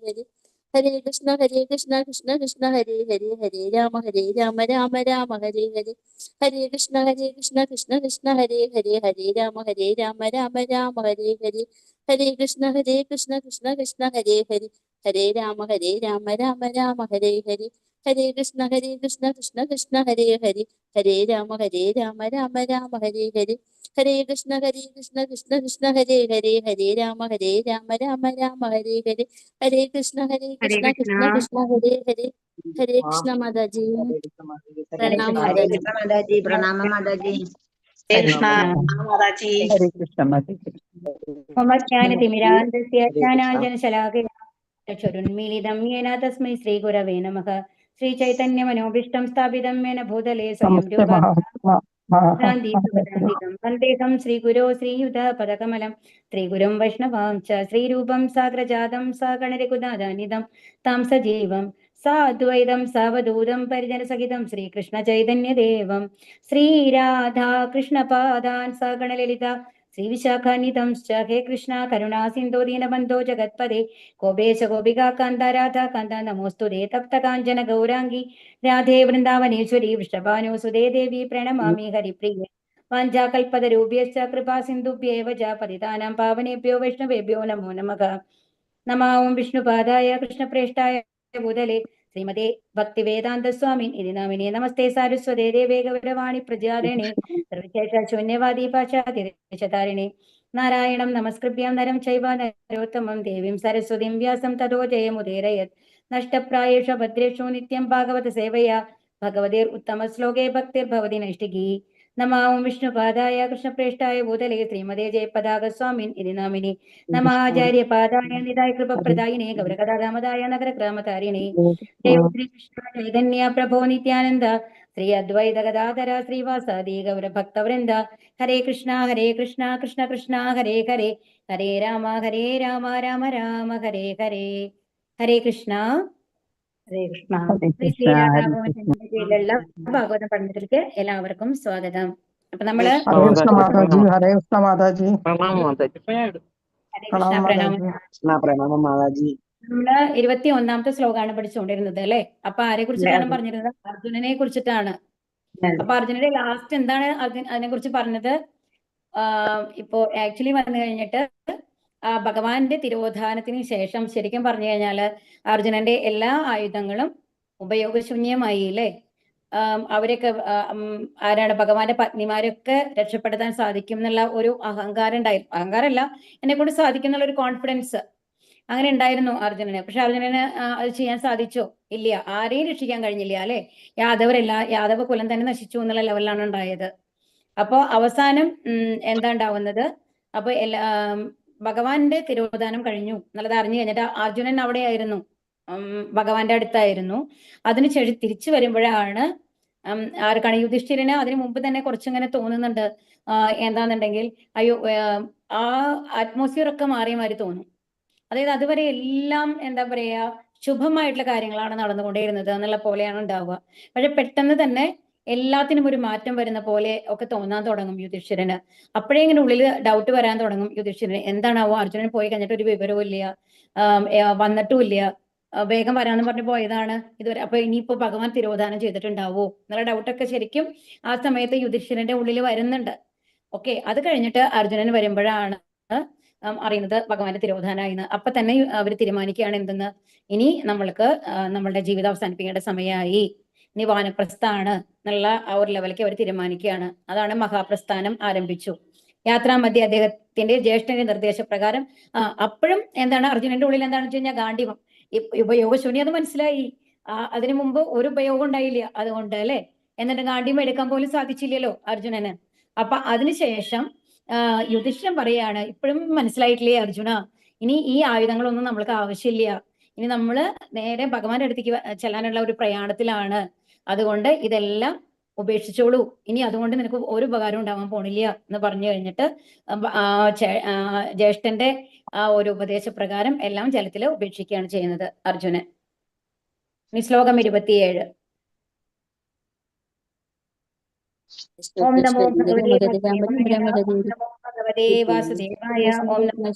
ഹരി. ഹരേ കൃഷ്ണ കൃഷ്ണ കൃഷ്ണ ഹരേ ഹരേ, ഹരേ രാമ രാമ രാമ ഹരേ ഹരേ. ഹരേ കൃഷ്ണ കൃഷ്ണ കൃഷ്ണ ഹരേ ഹരേ, ഹരേ രാമ രാമ രാമ ഹരേ ഹരേ. ഹരേ കൃഷ്ണ കൃഷ്ണ കൃഷ്ണ ഹരേ ഹരേ, ഹരേ രാമ രാമ രാമ ഹരേ ഹരേ. ഹരേ കൃഷ്ണ കൃഷ്ണ കൃഷ്ണ ഹരേ ഹരേ, ഹരേ രാമ രാമ രാമ ഹരേ ഹരേ. ഹരേ കൃഷ്ണ കൃഷ്ണ കൃഷ്ണ ഹരേ ഹരേ, ഹരേ രാമ രാമ രാമ ഹരേ ഹരേ. ഹരേ കൃഷ്ണ ഹരേ കൃഷ്ണ. കൃഷ്ണ കൃഷ്ണ ഹരേ ഹരേ. ഹരേ കൃഷ്ണ മാതാജി, പ്രണാമം ഹരേ മാതാജി. കൃഷ്ണ മാതാജി, പ്രണാമം മാതാജി. ഹരേ കൃഷ്ണ മാതാജി. ഹരേ കൃഷ്ണ മാതാജി. ജ്ഞാനതിമിരാന്തസ്യ ജ്ഞാനാഞ്ജനശലാകയാ ചരുന്മീലിതം യേന തസ്മൈ ശ്രീഗുരവേ നമഃ. ശ്രീചൈതന്യമനോഭീഷ്ടം സ്ഥാപിതം യേന ഭൂതലേ സ്വയം രൂപ വന്ദേഹം ശ്രീഗുരോ ശ്രീയുതപദകമലം ശ്രീഗുരും വൈഷ്ണവാം ച ശ്രീരൂപം സാഗ്രജാതം സഗണരഘുനാഥാനിധം താം സജീവം സാദ്വൈതം സാവധൂതം പരിജനസഹിതം ശ്രീകൃഷ്ണ ചൈതന്യദേവം ശ്രീരാധാ കൃഷ്ണപാദാൻ സഗണലളിത ശ്രീവിശാഖാനിധം ഹേ കൃഷ്ണ കരുണാ സിന്ധോ ദീനബന്ധോ ജഗത്പദേ ഗോപേശ ഗോപികാ കാന്ത രാധാ കാന്ത നമോസ്തുതേ തപ്ത കാഞ്ചന ഗൗരാംഗി രാധേ വൃന്ദാവനേശ്വരി വൃഷഭാനുസുതേ ദേവി പ്രണമാമി ഹരിപ്രിയ. വാഞ്ചാകൽപതരൂപ്യശ്ച കൃപാ സിന്ധുഭ്യേവ ച പതിതാനാം പാവനേഭ്യോ വൈഷ്ണവേഭ്യോ നമോ നമഃ. നമാം വിഷ്ണുപാദായ കൃഷ്ണപ്രേഷ്ഠായ ഭൂതലേ ശ്രീമതേ ഭക്തിവേദാന്ത സ്വാമിൻ ഇതി നാമിനെ. നമസ്തേ സാരസ്വതേ ദേവേ ഗൗരവാണി പ്രചാരിണേ സർവശേഷ ശൂന്യവാദി പാശ്ചാത്യദേശതാരിണേ. നാരായണം നമസ്കൃഭ്യം നരം ചൈവ നരോത്തമം ദേവീം സരസ്വതീം വ്യാസം തതോ ജയമുദീരയത്. നഷ്ടപ്രായേഷു ഭദ്രേഷു നിത്യം ഭാഗവത സേവയാ ഭഗവതീർ ഉത്തമ ശ്ലോകേ ഭക്തിർഭവതി നൈഷ്ഠികീ. നമാം വിഷ്ണുപാദായ കൃഷ്ണപ്രേഷ്ഠായ ഭൂതലേ ശ്രീമതേ ജയപതാക സ്വാമിൻ ഇതി നാമിനി. നമാചാര്യപാദായ നിതായ കൃപപ്രദായിനേ ഗൗരകഥാമതായ നഗരഗ്രാമതാരിണേ. ദേവശ്രീ കൃഷ്ണ ചൈതന്യ പ്രഭോ നിത്യാനന്ദ ശ്രീ അദ്വൈത ഗദാധര ശ്രീവാസാദി ഗൗരഭക്തവൃന്ദ. ഹരേ കൃഷ്ണ കൃഷ്ണ കൃഷ്ണ ഹരേ ഹരേ, ഹരേ രാമ രാമ രാമ ഹരേ ഹരേ. ഹരേ കൃഷ്ണ. ഹരേ കൃഷ്ണ. ശ്രീ ശ്രീരാധാഭവന്റെ കീഴിലുള്ള ഭാഗവത പഠനത്തിലേക്ക് എല്ലാവർക്കും സ്വാഗതം. അപ്പൊ നമ്മള് ഹരേ കൃഷ്ണ മാതാജി. ഹരേ കൃഷ്ണ മാതാജി. പ്രണാമം മാതാജി. ഹരേ കൃഷ്ണ പ്രണാമം. പ്രണാമം മാതാജി. നമ്മള് 21ാമത്തെ ശ്ലോകമാണ് പഠിച്ചുകൊണ്ടിരുന്നത് അല്ലെ. അപ്പൊ ആരെ കുറിച്ചിട്ടാണ് പറഞ്ഞിരുന്നത്? അർജുനനെ കുറിച്ചിട്ടാണ്. അപ്പൊ അർജുനന്റെ ലാസ്റ്റ് എന്താണ് അതിനെ കുറിച്ച് പറഞ്ഞത്? ഇപ്പോ ആക്ച്വലി വന്നു കഴിഞ്ഞിട്ട് ഭഗവാന്റെ തിരോധാനത്തിന് ശേഷം ശരിക്കും പറഞ്ഞു കഴിഞ്ഞാല് അർജുനന്റെ എല്ലാ ആയുധങ്ങളും ഉപയോഗശൂന്യമായി അല്ലേ. അവരൊക്കെ ആരാണ് ഭഗവാന്റെ പത്നിമാരൊക്കെ രക്ഷപ്പെടുത്താൻ സാധിക്കും എന്നുള്ള ഒരു അഹങ്കാരം ഉണ്ടായിരുന്നു. അഹങ്കാരമല്ല, എന്നെ കൊണ്ട് സാധിക്കും എന്നുള്ള ഒരു കോൺഫിഡൻസ് അങ്ങനെ ഉണ്ടായിരുന്നു അർജുനന്. പക്ഷെ അർജുനന് അത് ചെയ്യാൻ സാധിച്ചോ? ഇല്ല. ആരെയും രക്ഷിക്കാൻ കഴിഞ്ഞില്ല അല്ലെ. യാദവ കുലം തന്നെ നശിച്ചു എന്നുള്ള ലെവലിലാണ് ഉണ്ടായത്. അപ്പോ അവസാനം എന്താ ഉണ്ടാവുന്നത്? അപ്പൊ ഭഗവാന്റെ തിരോധാനം കഴിഞ്ഞു എന്നുള്ളത് അറിഞ്ഞു കഴിഞ്ഞിട്ട് അർജുനൻ അവിടെയായിരുന്നു, ഭഗവാന്റെ അടുത്തായിരുന്നു. അതിന് തിരിച്ചു വരുമ്പോഴാണ് ആർക്കാണ് യുധിഷ്ഠിരന് അതിനു മുമ്പ് തന്നെ കുറച്ചിങ്ങനെ തോന്നുന്നുണ്ട്. എന്താന്നുണ്ടെങ്കിൽ അയ്യോ ആ അറ്റ്മോസ്ഫിയർ ഒക്കെ മാറിയ മാതിരി തോന്നും. അതായത് അതുവരെ എല്ലാം എന്താ പറയാ ശുഭമായിട്ടുള്ള കാര്യങ്ങളാണ് നടന്നുകൊണ്ടേയിരുന്നത് എന്നുള്ള പോലെയാണ് ഉണ്ടാവുക. പക്ഷെ പെട്ടെന്ന് തന്നെ എല്ലാത്തിനും ഒരു മാറ്റം വരുന്ന പോലെ ഒക്കെ തോന്നാൻ തുടങ്ങും യുധിഷ്ഠിരന്. അപ്പോഴേ ഇങ്ങനെ ഉള്ളിൽ ഡൗട്ട് വരാൻ തുടങ്ങും യുധിഷ്ഠിരന്. എന്താണാവോ അർജുനൻ പോയി കഴിഞ്ഞിട്ട് ഒരു വിവരവും ഇല്ല, വന്നിട്ടും ഇല്ല, വേഗം വരാന്ന് പറഞ്ഞു പോയതാണ് ഇതുവരെ. അപ്പൊ ഇനിയിപ്പോ ഭഗവാൻ തിരോധാനം ചെയ്തിട്ടുണ്ടാവോ എന്നുള്ള ഡൗട്ടൊക്കെ ശരിക്കും ആ സമയത്ത് യുധിഷ്ഠിരന്റെ ഉള്ളിൽ വരുന്നുണ്ട്. ഓക്കെ, അത് കഴിഞ്ഞിട്ട് അർജുനൻ വരുമ്പോഴാണ് അറിയുന്നത് ഭഗവാന്റെ തിരോധാനായിന്ന്. അപ്പൊ തന്നെ അവർ തീരുമാനിക്കുകയാണ് എന്തെന്ന്, ഇനി നമ്മൾക്ക് നമ്മളുടെ ജീവിതം അവസാനിപ്പിക്കേണ്ട സമയമായി, ഇനി വാനപ്രസ്ഥാണ് എന്നുള്ള ആ ഒരു ലെവലിലേക്ക് അവർ തീരുമാനിക്കുകയാണ്. അതാണ് മഹാപ്രസ്ഥാനം ആരംഭിച്ചു. യാത്രാമധ്യേ അദ്ദേഹത്തിന്റെ ജ്യേഷ്ഠന്റെ നിർദ്ദേശപ്രകാരം അപ്പോഴും എന്താണ് അർജുനന്റെ ഉള്ളിൽ എന്താണെന്ന് വെച്ച് കഴിഞ്ഞാൽ ഗാണ്ഡീവം, ഉപയോഗശൂന്യം. അത് മനസ്സിലായി. അതിനു മുമ്പ് ഒരു ഉപയോഗം ഉണ്ടായില്ല അതുകൊണ്ട് അല്ലെ. എന്നിട്ട് ഗാണ്ഡീവം എടുക്കാൻ പോലും സാധിച്ചില്ലല്ലോ അർജുനന്. അപ്പൊ അതിനുശേഷം യുധിഷ്ഠിരൻ പറയാണ്, ഇപ്പോഴും മനസ്സിലായിട്ടില്ലേ അർജുന, ഇനി ഈ ആയുധങ്ങളൊന്നും നമ്മൾക്ക് ആവശ്യമില്ല, ഇനി നമ്മള് നേരെ ഭഗവാന്റെ അടുത്തേക്ക് ചെല്ലാനുള്ള ഒരു പ്രയാണത്തിലാണ്, അതുകൊണ്ട് ഇതെല്ലാം ഉപേക്ഷിച്ചോളൂ, ഇനി അതുകൊണ്ട് നിനക്ക് ഒരു ഉപകാരം ഉണ്ടാവാൻ പോണില്ല എന്ന് പറഞ്ഞു കഴിഞ്ഞിട്ട് ജ്യേഷ്ഠന്റെ ആ ഒരു ഉപദേശപ്രകാരം എല്ലാം ജലത്തില് ഉപേക്ഷിക്കുകയാണ് ചെയ്യുന്നത് അർജുനൻ. ഇനി ശ്ലോകം 27. ഓം നമോ ഭഗവതേ വാസുദേവായ. ഓം നമോ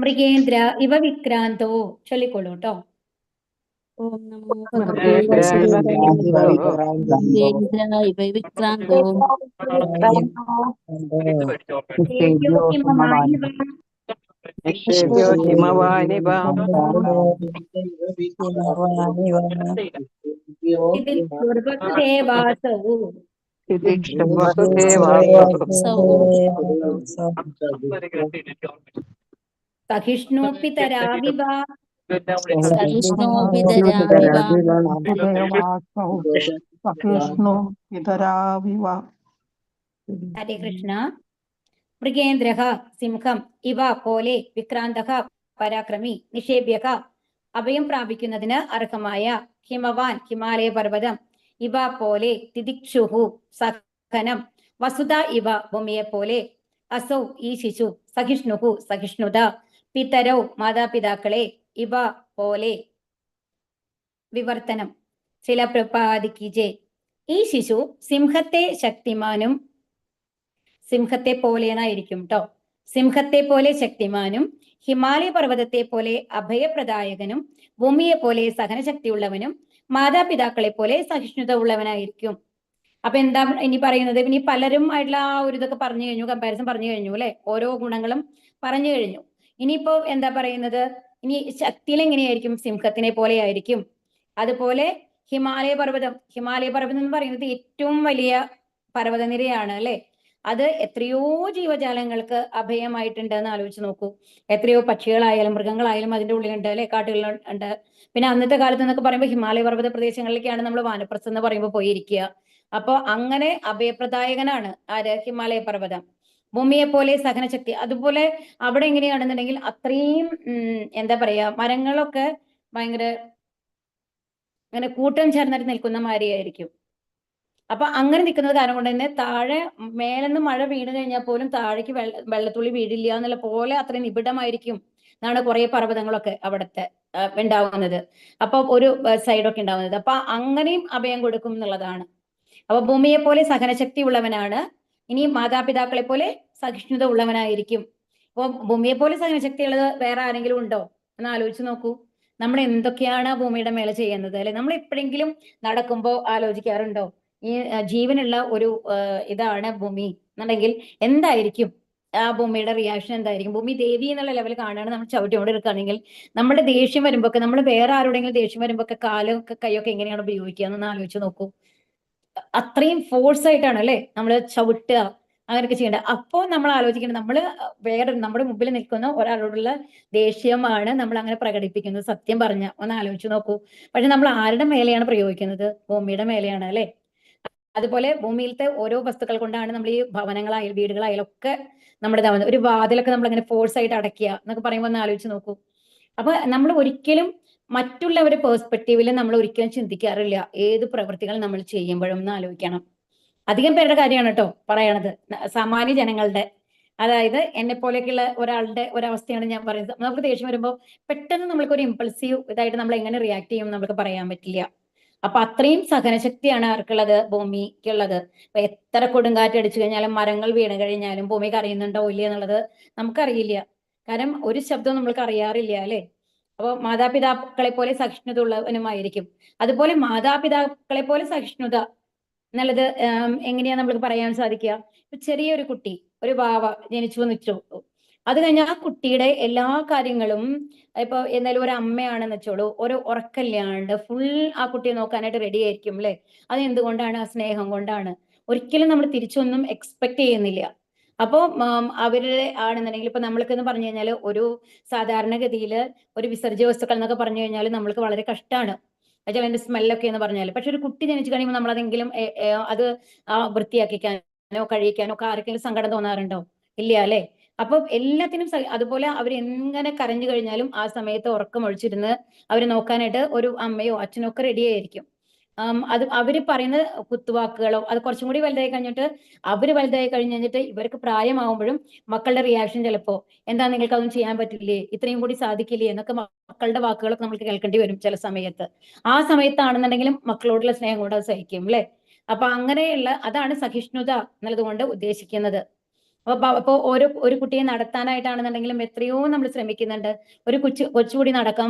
മൃഗേന്ദ്ര ഇവ വിക്രാന്തോ. ചൊല്ലിക്കോളൂ കേട്ടോ. ഓം നമോ ഭഗവതേ വാസുദേവായ. മൃഗേന്ദ്ര ഇവ വിക്രാന്തോ. നിഷേവ്യോ ഹിമവാനിവ. നിക്ഷേപ്യോ ഹിമവാനിവ. വസുദേവാസൗ. സൗ സഹിഷ്ണു പിതരാവിവ. സഹിഷ്ണോ വിതരാവിവ. സഹിഷ്ണു വിതരാവിവ. ഹരേ കൃഷ്ണ. മൃഗേന്ദ്രഃ സിംഹം ഇവ പോലെ വിക്രാന്തഃ പരാക്രമി നിഷേബ്യക അഭയം പ്രാപിക്കുന്നതിന് അർഹമായ ഹിമവാൻ ഹിമാലയ പർവ്വതം ഇവ പോലെ തിദിക്ഷുഹു സഹനം വസുധ ഇവ ഭൂമിയെ പോലെ അസൗ ഈ ശിശു സഹിഷ്ണുഹു സഹിഷ്ണുത പിതരൗ മാതാപിതാക്കളെ ഇവ പോലെ വിവർത്തനം ചില പ്രപാദിക്കിജെ ഈ ശിശു സിംഹത്തെ ശക്തിമാനും സിംഹത്തെ പോലെയായിരിക്കും കേട്ടോ. സിംഹത്തെ പോലെ ശക്തിമാനും ഹിമാലയ പർവ്വതത്തെ പോലെ അഭയപ്രദായകനും ഭൂമിയെ പോലെ സഹനശക്തിയുള്ളവനും മാതാപിതാക്കളെ പോലെ സഹിഷ്ണുത ഉള്ളവനായിരിക്കും. അപ്പൊ എന്താ ഇനി പറയുന്നത്? ഇനി പലരും ആയിട്ടുള്ള ആ ഒരു ഇതൊക്കെ പറഞ്ഞു കഴിഞ്ഞു, കമ്പാരിസൺ പറഞ്ഞു കഴിഞ്ഞു അല്ലെ, ഓരോ ഗുണങ്ങളും പറഞ്ഞു കഴിഞ്ഞു. ഇനിയിപ്പോ എന്താ പറയുന്നത്? ഇനി ശക്തിയിൽ എങ്ങനെയായിരിക്കും? സിംഹത്തിനെ പോലെ ആയിരിക്കും. അതുപോലെ ഹിമാലയ പർവ്വതം എന്ന് പറയുന്നത് ഏറ്റവും വലിയ പർവ്വതനിരയാണ് അല്ലെ. അത് എത്രയോ ജീവജാലങ്ങൾക്ക് അഭയമായിട്ടുണ്ട് എന്ന് ആലോചിച്ച് നോക്കൂ. എത്രയോ പക്ഷികളായാലും മൃഗങ്ങളായാലും അതിന്റെ ഉള്ളിലുണ്ട് അല്ലെ, കാട്ടുകളുണ്ട്. പിന്നെ അന്നത്തെ കാലത്ത് എന്നൊക്കെ പറയുമ്പോൾ ഹിമാലയ പർവ്വത പ്രദേശങ്ങളിലേക്കാണ് നമ്മൾ വാനപ്രസ്ഥം എന്ന് പറയുമ്പോൾ പോയിരിക്കുക. അപ്പൊ അങ്ങനെ അഭയപ്രദായകനാണ് ആര്? ഹിമാലയ പർവ്വതം. ഭൂമിയെ പോലെ സഹനശക്തി. അതുപോലെ അവിടെ എങ്ങനെയാണെന്നുണ്ടെങ്കിൽ അത്രയും എന്താ പറയാ, മരങ്ങളൊക്കെ ഭയങ്കര അങ്ങനെ കൂട്ടം ചേർന്നിട്ട് നിൽക്കുന്ന മാതിരിയായിരിക്കും. അപ്പൊ അങ്ങനെ നിൽക്കുന്നത് കാരണം കൊണ്ട് തന്നെ താഴെ മേലെന്ന് മഴ വീണ് കഴിഞ്ഞാൽ പോലും താഴേക്ക് വെള്ളത്തുള്ളി വീഴില്ല എന്നുള്ള പോലെ അത്രയും നിബിഡമായിരിക്കും എന്നാണ് കുറെ പർവ്വതങ്ങളൊക്കെ അവിടുത്തെ ഉണ്ടാവുന്നത്. അപ്പൊ ഒരു സൈഡൊക്കെ ഉണ്ടാവുന്നത്. അപ്പൊ അങ്ങനെയും അഭയം കൊടുക്കും എന്നുള്ളതാണ്. അപ്പൊ ഭൂമിയെ പോലെ സഹനശക്തി ഉള്ളവനാണ്. ഇനി മാതാപിതാക്കളെ പോലെ സഹിഷ്ണുത ഉള്ളവനായിരിക്കും. അപ്പൊ ഭൂമിയെ പോലെ സഹനശക്തി ഉള്ളത് വേറെ ആരെങ്കിലും ഉണ്ടോ എന്ന് ആലോചിച്ച് നോക്കൂ. നമ്മൾ എന്തൊക്കെയാണ് ഭൂമിയുടെ മേലെ ചെയ്യുന്നത് അല്ലെ? നമ്മൾ എപ്പോഴെങ്കിലും നടക്കുമ്പോൾ ആലോചിക്കാറുണ്ടോ ഈ ജീവനുള്ള ഒരു ഇതാണ് ഭൂമി എന്നുണ്ടെങ്കിൽ എന്തായിരിക്കും ആ ഭൂമിയുടെ റിയാക്ഷൻ? എന്തായിരിക്കും? ഭൂമി ദേവി എന്നുള്ള ലെവൽ കാണുകയാണ് നമ്മൾ ചവിട്ടിയോണ്ട് എടുക്കുകയാണെങ്കിൽ നമ്മുടെ ദേഷ്യം വരുമ്പോഴൊക്കെ, നമ്മൾ വേറെ ആരോടെങ്കിലും ദേഷ്യം വരുമ്പോഴൊക്കെ കാലൊക്കെ കൈയൊക്കെ എങ്ങനെയാണ് ഉപയോഗിക്കുക എന്ന് ആലോചിച്ച് നോക്കൂ. അത്രയും ഫോഴ്സ് ആയിട്ടാണ് അല്ലെ നമ്മൾ ചവിട്ടുക, അങ്ങനെയൊക്കെ ചെയ്യേണ്ടത്. അപ്പോൾ നമ്മൾ ആലോചിക്കേണ്ടത് നമ്മൾ വേറെ നമ്മുടെ മുമ്പിൽ നിൽക്കുന്ന ഒരാളോടുള്ള ദേഷ്യമാണ് നമ്മൾ അങ്ങനെ പ്രകടിപ്പിക്കുന്നത്. സത്യം പറഞ്ഞ ഒന്ന് ആലോചിച്ച് നോക്കൂ. പക്ഷെ നമ്മൾ ആരുടെ മേലെയാണ് പ്രയോഗിക്കുന്നത്? ഭൂമിയുടെ മേലെയാണ് അല്ലെ. അതുപോലെ ഭൂമിയിലത്തെ ഓരോ വസ്തുക്കൾ കൊണ്ടാണ് നമ്മൾ ഈ ഭവനങ്ങളായാലും വീടുകളായാലും ഒക്കെ നമ്മുടെ ഇതാവുന്നത്. ഒരു വാതിലൊക്കെ നമ്മൾ അങ്ങനെ ഫോഴ്സ് ആയിട്ട് അടയ്ക്കുക എന്നൊക്കെ പറയുമ്പോൾ ഒന്ന് ആലോചിച്ച് നോക്കൂ. അപ്പൊ നമ്മൾ ഒരിക്കലും മറ്റുള്ളവരുടെ പേഴ്സ്പെക്റ്റീവിൽ നമ്മൾ ഒരിക്കലും ചിന്തിക്കാറില്ല ഏത് പ്രവൃത്തികൾ നമ്മൾ ചെയ്യുമ്പോഴും എന്ന് ആലോചിക്കണം. അധികം പേരുടെ കാര്യമാണ് കേട്ടോ പറയണത്, സാമാന്യ ജനങ്ങളുടെ. അതായത് എന്നെ പോലെയൊക്കെയുള്ള ഒരാളുടെ ഒരവസ്ഥയാണ് ഞാൻ പറയുന്നത്. നമുക്ക് ദേഷ്യം വരുമ്പോൾ പെട്ടെന്ന് നമ്മൾക്കൊരു ഇമ്പൾസീവ് ഇതായിട്ട് നമ്മൾ എങ്ങനെ റിയാക്ട് ചെയ്യും നമുക്ക് പറയാൻ പറ്റില്ല. അപ്പൊ അത്രയും സഹനശക്തിയാണ് ആർക്കുള്ളത്? ഭൂമിക്കുള്ളത്. അപ്പൊ എത്ര കൊടുങ്കാറ്റ് അടിച്ചു കഴിഞ്ഞാലും മരങ്ങൾ വീണ് കഴിഞ്ഞാലും ഭൂമിക്ക് അറിയുന്നുണ്ടോ ഇല്ല എന്നുള്ളത് നമുക്കറിയില്ല. കാരണം ഒരു ശബ്ദവും നമ്മൾക്ക് അറിയാറില്ല അല്ലെ. അപ്പോൾ മാതാപിതാക്കളെ പോലെ സഹിഷ്ണുത ഉള്ളവനുമായിരിക്കും. അതുപോലെ മാതാപിതാക്കളെ പോലെ സഹിഷ്ണുത എന്നുള്ളത് എങ്ങനെയാ നമ്മൾക്ക് പറയാൻ സാധിക്കുക? ചെറിയൊരു കുട്ടി, ഒരു വാവ ജനിച്ചു വന്നിച്ചു, അത് കഴിഞ്ഞാൽ ആ കുട്ടിയുടെ എല്ലാ കാര്യങ്ങളും ഇപ്പൊ എന്നാലും ഒരു അമ്മയാണെന്ന് വെച്ചോളൂ, ഒരു ഉറക്കല്ലാണ്ട് ഫുൾ ആ കുട്ടിയെ നോക്കാനായിട്ട് റെഡി ആയിരിക്കും അല്ലെ. അത് എന്തുകൊണ്ടാണ്? ആ സ്നേഹം കൊണ്ടാണ്. ഒരിക്കലും നമ്മൾ തിരിച്ചൊന്നും എക്സ്പെക്ട് ചെയ്യുന്നില്ല. അപ്പോൾ അവരുടെ ആണെന്നുണ്ടെങ്കിൽ ഇപ്പൊ നമ്മൾക്കെന്ന് പറഞ്ഞു കഴിഞ്ഞാൽ ഒരു സാധാരണഗതിയിൽ ഒരു വിസർജ്യ വസ്തുക്കൾ എന്നൊക്കെ പറഞ്ഞു കഴിഞ്ഞാൽ നമ്മൾക്ക് വളരെ കഷ്ടമാണ്. എന്നുവെച്ചാൽ അതിന്റെ സ്മെല്ലൊക്കെ എന്ന് പറഞ്ഞാൽ. പക്ഷെ ഒരു കുട്ടി ജനിച്ചു കഴിയുമ്പോൾ നമ്മൾ അതെങ്കിലും അത് വൃത്തിയാക്കിക്കാനോ കഴിക്കാനോ ഒക്കെ ആർക്കെങ്കിലും സങ്കടം തോന്നാറുണ്ടോ? ഇല്ല അല്ലെ. അപ്പൊ എല്ലാത്തിനും അതുപോലെ അവർ എങ്ങനെ കരഞ്ഞു കഴിഞ്ഞാലും ആ സമയത്ത് ഉറക്കം ഒഴിച്ചിരുന്ന് അവരെ നോക്കാനായിട്ട് ഒരു അമ്മയോ അച്ഛനോ ഒക്കെ റെഡി ആയിരിക്കും. അത് അവര് പറയുന്ന കുത്തുവാക്കുകളോ അത് കുറച്ചും കൂടി വലുതായി കഴിഞ്ഞിട്ട് അവര് വലുതായി കഴിഞ്ഞിട്ട് ഇവർക്ക് പ്രായമാകുമ്പോഴും മക്കളുടെ റിയാക്ഷൻ ചിലപ്പോ എന്താ നിങ്ങൾക്ക് അതൊന്നും ചെയ്യാൻ പറ്റില്ലേ, ഇത്രയും കൂടി സാധിക്കില്ലേ എന്നൊക്കെ മക്കളുടെ വാക്കുകളൊക്കെ നമുക്ക് കേൾക്കേണ്ടി വരും ചില സമയത്ത്. ആ സമയത്താണെന്നുണ്ടെങ്കിലും മക്കളോടുള്ള സ്നേഹം കൊണ്ട് അത് സഹിക്കും അല്ലെ. അപ്പൊ അങ്ങനെയുള്ള അതാണ് സഹിഷ്ണുത എന്നുള്ളത് കൊണ്ട് ഉദ്ദേശിക്കുന്നത്. അപ്പൊ ഒരു കുട്ടിയെ നടത്താനായിട്ടാണെന്നുണ്ടെങ്കിലും എത്രയോ നമ്മൾ ശ്രമിക്കുന്നുണ്ട്. ഒരു കൊച്ചുകൂടി നടക്കാൻ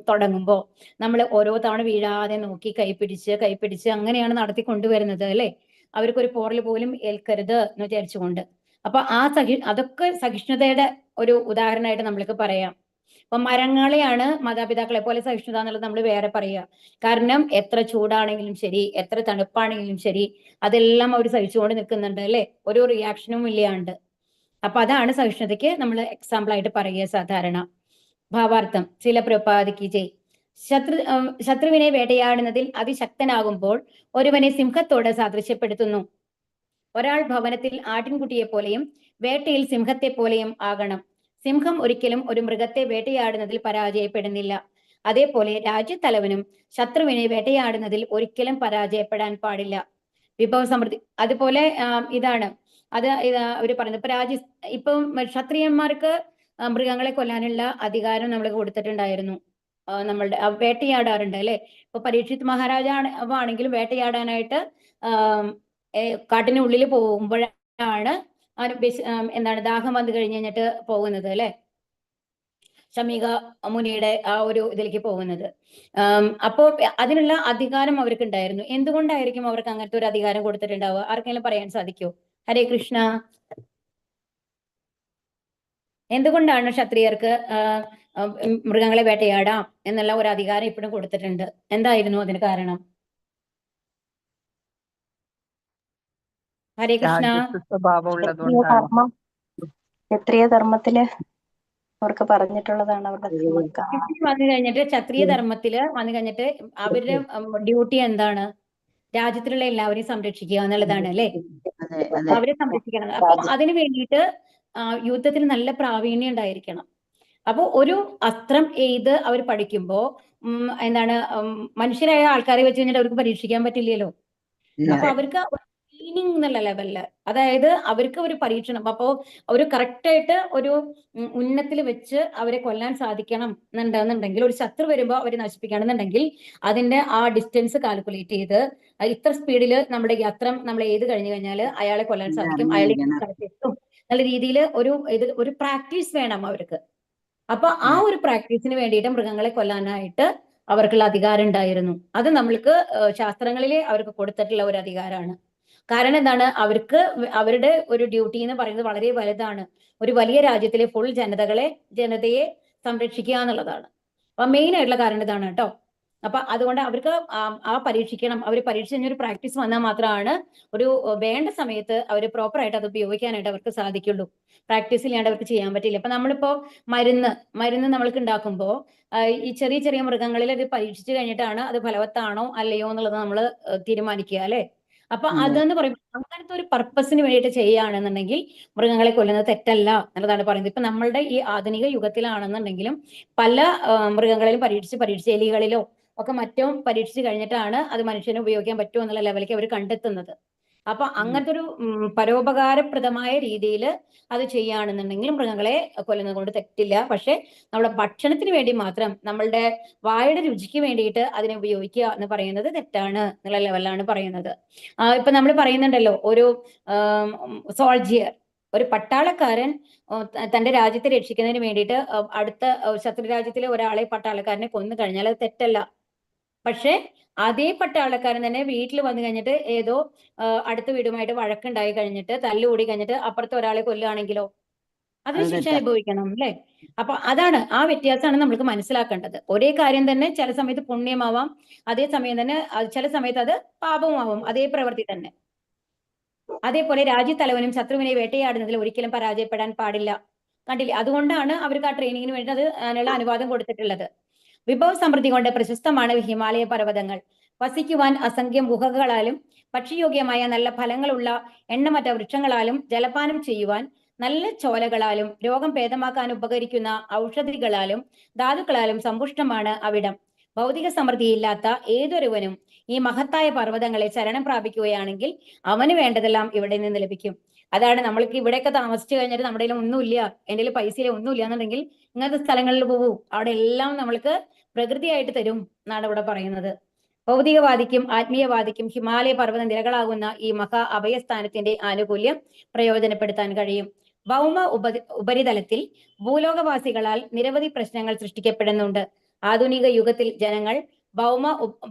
തുടങ്ങുമ്പോൾ നമ്മൾ ഓരോ തവണ വീഴാതെ നോക്കി കൈപിടിച്ച് അങ്ങനെയാണ് നടത്തി കൊണ്ടുവരുന്നത് അല്ലെ. അവർക്കൊരു പോറൽ പോലും ഏൽക്കരുത് എന്ന് വിചാരിച്ചുകൊണ്ട്. അപ്പൊ അതൊക്കെ സഹിഷ്ണുതയുടെ ഒരു ഉദാഹരണമായിട്ട് നമ്മൾക്ക് പറയാം. അപ്പൊ മരങ്ങളെയാണ് മാതാപിതാക്കളെ പോലെ സഹിഷ്ണുത എന്നുള്ളത് നമ്മൾ വേറെ പറയുക. കാരണം എത്ര ചൂടാണെങ്കിലും ശരി, എത്ര തണുപ്പാണെങ്കിലും ശരി, അതെല്ലാം അവർ സഹിച്ചുകൊണ്ട് നിൽക്കുന്നുണ്ട് അല്ലെ, ഒരു റിയാക്ഷനും ഇല്ലാണ്ട്. അപ്പൊ അതാണ് സഹിഷ്ണുതയ്ക്ക് നമ്മൾ എക്സാമ്പിൾ ആയിട്ട് പറയുക സാധാരണ. ഭാവാർത്ഥം ചില പ്രപാദിക്ക് ജയ്. ശത്രുവിനെ വേട്ടയാടുന്നതിൽ അതിശക്തനാകുമ്പോൾ ഒരുവനെ സിംഹത്തോട് സാദൃശ്യപ്പെടുത്തുന്നു. ഒരാൾ ഭവനത്തിൽ ആട്ടിൻകുട്ടിയെ പോലെയും വേട്ടയിൽ സിംഹത്തെ പോലെയും ആകണം. സിംഹം ഒരിക്കലും ഒരു മൃഗത്തെ വേട്ടയാടുന്നതിൽ പരാജയപ്പെടുന്നില്ല. അതേപോലെ രാജ്യത്തലവനും ശത്രുവിനെ വേട്ടയാടുന്നതിൽ ഒരിക്കലും പരാജയപ്പെടാൻ പാടില്ല. വിഭവ സമൃദ്ധി അതുപോലെ ഇതാണ് അവര് പറയുന്നത്. ഇപ്പം ക്ഷത്രിയന്മാർക്ക് മൃഗങ്ങളെ കൊല്ലാനുള്ള അധികാരം നമ്മൾ കൊടുത്തിട്ടുണ്ടായിരുന്നു. നമ്മളുടെ വേട്ടയാടാറുണ്ട് അല്ലെ. ഇപ്പൊ പരീക്ഷിത് മഹാരാജാവാണെങ്കിലും വേട്ടയാടാനായിട്ട് കാട്ടിനുള്ളിൽ പോകുമ്പോഴാണ് എന്താണ് ദാഹം വന്നു കഴിഞ്ഞിട്ട് പോകുന്നത് അല്ലെ. ശമീക മുനിയുടെ ആ ഒരു ഇതിലേക്ക് പോകുന്നത്. അപ്പോ അതിനുള്ള അധികാരം അവർക്ക് ഉണ്ടായിരുന്നു. എന്തുകൊണ്ടായിരിക്കും അവർക്ക് അങ്ങനത്തെ ഒരു അധികാരം കൊടുത്തിട്ടുണ്ടാവുക? ആർക്കെങ്കിലും പറയാൻ സാധിക്കുമോ? ഹരേ കൃഷ്ണ. എന്തുകൊണ്ടാണ് ക്ഷത്രിയർക്ക് മൃഗങ്ങളെ വേട്ടയാടാം എന്നുള്ള ഒരു അധികാരം ഇപ്പോഴും കൊടുത്തിട്ടുണ്ട്? എന്തായിരുന്നു അതിന് കാരണം? ഹരേ കൃഷ്ണ. ക്ഷത്രിയ ധർമ്മത്തില് അവർക്ക് പറഞ്ഞിട്ടുള്ളതാണ് അവരുടെ വന്നു കഴിഞ്ഞിട്ട് ക്ഷത്രിയ ധർമ്മത്തില് വന്നു കഴിഞ്ഞിട്ട് അവരുടെ ഡ്യൂട്ടി എന്താണ്? രാജ്യത്തിലുള്ള എല്ലാവരെയും സംരക്ഷിക്കുക എന്നുള്ളതാണ് അല്ലെ. അവരെ സംരക്ഷിക്കണം. അപ്പൊ അതിനു വേണ്ടിയിട്ട് യുദ്ധത്തിന് നല്ല പ്രാവീണ്യം ഉണ്ടായിരിക്കണം. അപ്പൊ ഒരു അസ്ത്രം എയ്ത് അവർ പഠിക്കുമ്പോ എന്താണ് മനുഷ്യരായ ആൾക്കാരെ വെച്ച് കഴിഞ്ഞിട്ട് അവർക്ക് പരീക്ഷിക്കാൻ പറ്റില്ലല്ലോ. അപ്പൊ അവർക്ക് ട്രെയിനിങ് എന്നുള്ള ലെവലില്, അതായത് അവർക്ക് ഒരു പരീക്ഷണം, അപ്പോ ഒരു കറക്റ്റായിട്ട് ഒരു ഉന്നത്തിൽ വെച്ച് അവരെ കൊല്ലാൻ സാധിക്കണം എന്നുണ്ടെങ്കിൽ, ഒരു ശത്രു വരുമ്പോൾ അവരെ നശിപ്പിക്കണമെന്നുണ്ടെങ്കിൽ അതിന്റെ ആ ഡിസ്റ്റൻസ് കാൽക്കുലേറ്റ് ചെയ്ത് ഇത്ര സ്പീഡിൽ നമ്മുടെ യാത്ര നമ്മൾ ചെയ്ത് കഴിഞ്ഞു കഴിഞ്ഞാൽ അയാളെ കൊല്ലാൻ സാധിക്കും, അയാളെ എത്തും എന്നുള്ള രീതിയിൽ ഒരു പ്രാക്ടീസ് വേണം അവർക്ക്. അപ്പൊ ആ ഒരു പ്രാക്ടീസിന് വേണ്ടിയിട്ട് മൃഗങ്ങളെ കൊല്ലാനായിട്ട് അവർക്കുള്ള അധികാരം ഉണ്ടായിരുന്നു. അത് നമ്മൾക്ക് ശാസ്ത്രങ്ങളിൽ അവർക്ക് കൊടുത്തിട്ടുള്ള ഒരു അധികാരമാണ്. കാരണം എന്താണ്? അവർക്ക് അവരുടെ ഒരു ഡ്യൂട്ടി എന്ന് പറയുന്നത് വളരെ വലുതാണ്. ഒരു വലിയ രാജ്യത്തിലെ ഫുൾ ജനതയെ സംരക്ഷിക്കുക എന്നുള്ളതാണ്. അപ്പൊ മെയിൻ ആയിട്ടുള്ള കാരണം ഇതാണ് കേട്ടോ. അപ്പൊ അതുകൊണ്ട് അവർക്ക് ആ പരീക്ഷിക്കണം. അവർ പരീക്ഷ കഴിഞ്ഞൊരു പ്രാക്ടീസ് വന്നാൽ മാത്രമാണ് ഒരു വേണ്ട സമയത്ത് അവർ പ്രോപ്പറായിട്ട് അത് ഉപയോഗിക്കാനായിട്ട് അവർക്ക് സാധിക്കുള്ളൂ. പ്രാക്ടീസ് ഇല്ലാണ്ട് അവർക്ക് ചെയ്യാൻ പറ്റില്ല. അപ്പൊ നമ്മളിപ്പോ മരുന്ന് നമ്മൾക്ക് ഉണ്ടാക്കുമ്പോൾ ഈ ചെറിയ ചെറിയ മൃഗങ്ങളിൽ അത് പരീക്ഷിച്ചു കഴിഞ്ഞിട്ടാണ് അത് ഫലവത്താണോ അല്ലയോ എന്നുള്ളത് നമ്മൾ തീരുമാനിക്കുക അല്ലെ. അപ്പൊ അതെന്ന് പറയുമ്പോൾ അങ്ങനത്തെ ഒരു പർപ്പസിന് വേണ്ടിയിട്ട് ചെയ്യുകയാണെന്നുണ്ടെങ്കിൽ മൃഗങ്ങളെ കൊല്ലുന്നത് തെറ്റല്ല എന്നുള്ളതാണ് പറയുന്നത്. ഇപ്പൊ നമ്മളുടെ ഈ ആധുനിക യുഗത്തിലാണെന്നുണ്ടെങ്കിലും പല മൃഗങ്ങളിലും പരീക്ഷിച്ച് എലികളിലോ ഒക്കെ മറ്റും പരീക്ഷിച്ച് കഴിഞ്ഞിട്ടാണ് അത് മനുഷ്യന് ഉപയോഗിക്കാൻ പറ്റുമോ എന്നുള്ള ലെവലിലേക്ക് അവർ കണ്ടെത്തുന്നത്. അപ്പൊ അങ്ങനത്തെ ഒരു പരോപകാരപ്രദമായ രീതിയിൽ അത് ചെയ്യുകയാണെന്നുണ്ടെങ്കിൽ മൃഗങ്ങളെ കൊല്ലുന്നത് കൊണ്ട് തെറ്റില്ല. പക്ഷെ നമ്മുടെ ഭക്ഷണത്തിന് വേണ്ടി മാത്രം, നമ്മളുടെ വായുടെ രുചിക്ക് വേണ്ടിയിട്ട് അതിനെ ഉപയോഗിക്കുക എന്ന് പറയുന്നത് തെറ്റാണ് എന്നുള്ള ലെവലിലാണ് പറയുന്നത്. ഇപ്പൊ നമ്മൾ പറയുന്നുണ്ടല്ലോ, ഒരു സോൾജിയർ, ഒരു പട്ടാളക്കാരൻ തന്റെ രാജ്യത്തെ രക്ഷിക്കുന്നതിന് വേണ്ടിയിട്ട് അടുത്ത ശത്രു രാജ്യത്തിലെ ഒരാളെ പട്ടാളക്കാരനെ കൊന്നു കഴിഞ്ഞാൽ അത് തെറ്റല്ല. പക്ഷെ അതേ പട്ടാളക്കാരൻ തന്നെ വീട്ടിൽ വന്നു കഴിഞ്ഞിട്ട് ഏതോ അടുത്ത വീടുമായിട്ട് വഴക്കുണ്ടായി കഴിഞ്ഞിട്ട് തല്ലുകൂടി കഴിഞ്ഞിട്ട് അപ്പുറത്തെ ഒരാളെ കൊല്ലുകയാണെങ്കിലോ അതിന് ശിക്ഷ അനുഭവിക്കണം അല്ലെ. അപ്പൊ അതാണ് ആ വ്യത്യാസമാണ് നമ്മൾക്ക് മനസ്സിലാക്കേണ്ടത്. ഒരേ കാര്യം തന്നെ ചില സമയത്ത് പുണ്യമാവാം, അതേ സമയം തന്നെ ചില സമയത്ത് അത് പാപമാവാം, അതേ പ്രവൃത്തി തന്നെ. അതേപോലെ രാജ്യത്തലവനും ശത്രുവിനെ വേട്ടയാടുന്നതിൽ ഒരിക്കലും പരാജയപ്പെടാൻ പാടില്ല. കണ്ടില്ലേ? അതുകൊണ്ടാണ് അവർക്ക് ആ ട്രെയിനിങ്ങിന് വേണ്ടി അതിനുള്ള അനുവാദം കൊടുത്തിട്ടുള്ളത്. വിഭവ സമൃദ്ധി കൊണ്ട് പ്രശസ്തമാണ് ഹിമാലയ പർവ്വതങ്ങൾ. വസിക്കുവാൻ അസംഖ്യം ഗുഹകളാലും ഭക്ഷ്യയോഗ്യമായ നല്ല ഫലങ്ങളുള്ള എണ്ണമറ്റ വൃക്ഷങ്ങളാലും ജലപാനം ചെയ്യുവാൻ നല്ല ചോലകളാലും രോഗം ഭേദമാക്കാൻ ഉപകരിക്കുന്ന ഔഷധികളാലും ധാതുക്കളാലും സമ്പുഷ്ടമാണ് അവിടം. ഭൗതിക സമൃദ്ധിയില്ലാത്ത ഏതൊരുവനും ഈ മഹത്തായ പർവ്വതങ്ങളെ ശരണം പ്രാപിക്കുകയാണെങ്കിൽ അവന് വേണ്ടതെല്ലാം ഇവിടെ നിന്ന് ലഭിക്കും. അതാണ് നമ്മൾക്ക് ഇവിടെയൊക്കെ താമസിച്ചു കഴിഞ്ഞിട്ട് നമ്മുടെ കയ്യിൽ ഒന്നുമില്ല, എൻ്റെ കയ്യിൽ പൈസയില്ല, ഒന്നുമില്ല എന്നുണ്ടെങ്കിൽ ഇങ്ങനത്തെ സ്ഥലങ്ങളിൽ പോകൂ, അവിടെ എല്ലാം നമ്മൾക്ക് പ്രകൃതിയായിട്ട് തരും എന്നാണ് ഇവിടെ പറയുന്നത്. ഭൗതികവാദിക്കും ആത്മീയവാദിക്കും ഹിമാലയ പർവ്വത നിരകളാകുന്ന ഈ മഹാ അഭയസ്ഥാനത്തിന്റെ ആനുകൂല്യം പ്രയോജനപ്പെടുത്താൻ കഴിയും. ഭൗമ ഉപരിതലത്തിൽ ഭൂലോകവാസികളാൽ നിരവധി പ്രശ്നങ്ങൾ സൃഷ്ടിക്കപ്പെടുന്നുണ്ട്. ആധുനിക യുഗത്തിൽ ജനങ്ങൾ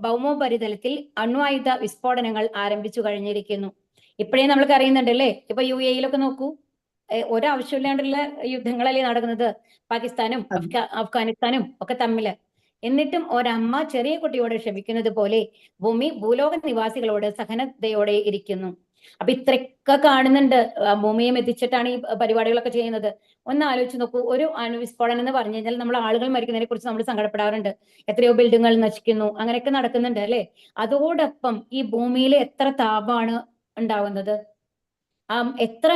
ഭൗമോപരിതലത്തിൽ അണ്വായുധ വിസ്ഫോടനങ്ങൾ ആരംഭിച്ചു കഴിഞ്ഞിരിക്കുന്നു. ഇപ്പോഴേ നമ്മൾക്ക് അറിയുന്നുണ്ടല്ലേ, ഇപ്പൊ UAE-യിലൊക്കെ നോക്കൂ, ഒരാവശ്യമില്ലാണ്ടുള്ള യുദ്ധങ്ങളല്ലേ നടക്കുന്നത്, പാകിസ്ഥാനും അഫ്ഗാനിസ്ഥാനും ഒക്കെ തമ്മില്. എന്നിട്ടും ഒരമ്മ ചെറിയ കുട്ടിയോട് ക്ഷമിക്കുന്നത് പോലെ ഭൂമി ഭൂലോക നിവാസികളോട് സഹനതയോടെ ഇരിക്കുന്നു. അപ്പൊ ഇത്രയൊക്കെ കാണുന്നുണ്ട്. ഭൂമിയെ മെതിച്ചിട്ടാണ് ഈ പരിപാടികളൊക്കെ ചെയ്യുന്നത്. ഒന്ന് ആലോചിച്ച് നോക്കൂ, ഒരു അണുവിസ്ഫോടനം എന്ന് പറഞ്ഞു കഴിഞ്ഞാൽ നമ്മൾ ആളുകൾ മരിക്കുന്നതിനെ കുറിച്ച് നമ്മൾ സങ്കടപ്പെടാറുണ്ട്. എത്രയോ ബിൽഡിങ്ങുകൾ നശിക്കുന്നു, അങ്ങനെയൊക്കെ നടക്കുന്നുണ്ട് അല്ലെ. അതോടൊപ്പം ഈ ഭൂമിയിൽ എത്ര താപമാണ് ഉണ്ടാവുന്നത്, എത്ര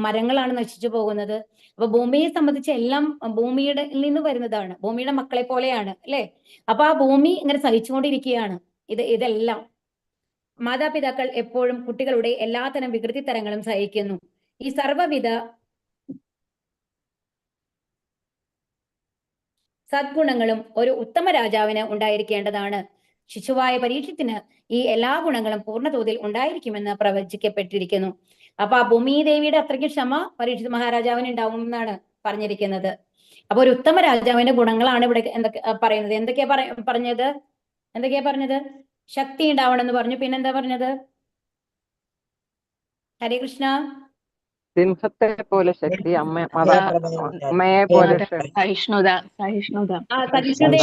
മരങ്ങളാണ് നശിച്ചു പോകുന്നത്. അപ്പൊ ഭൂമിയെ സംബന്ധിച്ച് എല്ലാം ഭൂമിയുടെ നിന്ന് വരുന്നതാണ്, ഭൂമിയുടെ മക്കളെ പോലെയാണ് അല്ലെ. അപ്പൊ ആ ഭൂമി ഇങ്ങനെ സഹിച്ചുകൊണ്ടിരിക്കുകയാണ് ഇതെല്ലാം. മാതാപിതാക്കൾ എപ്പോഴും കുട്ടികളുടെ എല്ലാത്തരം വികൃതി തരങ്ങളും സഹിക്കുന്നു. ഈ സർവ്വവിധ സദ്ഗുണങ്ങളും ഒരു ഉത്തമ രാജാവിന് ഉണ്ടായിരിക്കേണ്ടതാണ്. ശിശുവായ പരീക്ഷത്തിന് ഈ എല്ലാ ഗുണങ്ങളും പൂർണ്ണതോതിൽ ഉണ്ടായിരിക്കുമെന്ന് പ്രവചിക്കപ്പെട്ടിരിക്കുന്നു. അപ്പൊ ആ ഭൂമിദേവിയുടെ അത്രയ്ക്ക് ക്ഷമ പരീക്ഷിത് മഹാരാജാവിന് ഉണ്ടാവും എന്നാണ് പറഞ്ഞിരിക്കുന്നത്. അപ്പൊ ഒരു ഉത്തമ രാജാവിന്റെ ഗുണങ്ങളാണ് ഇവിടെ പറയുന്നത്. എന്തൊക്കെയാ പറഞ്ഞത്? ശക്തി ഉണ്ടാവണം എന്ന് പറഞ്ഞു. പിന്നെന്താ പറഞ്ഞത്? ഹരേ കൃഷ്ണ. സിംഹത്തെ പോലെ ശക്തി, അമ്മയെ പോലെ സഹിഷ്ണുത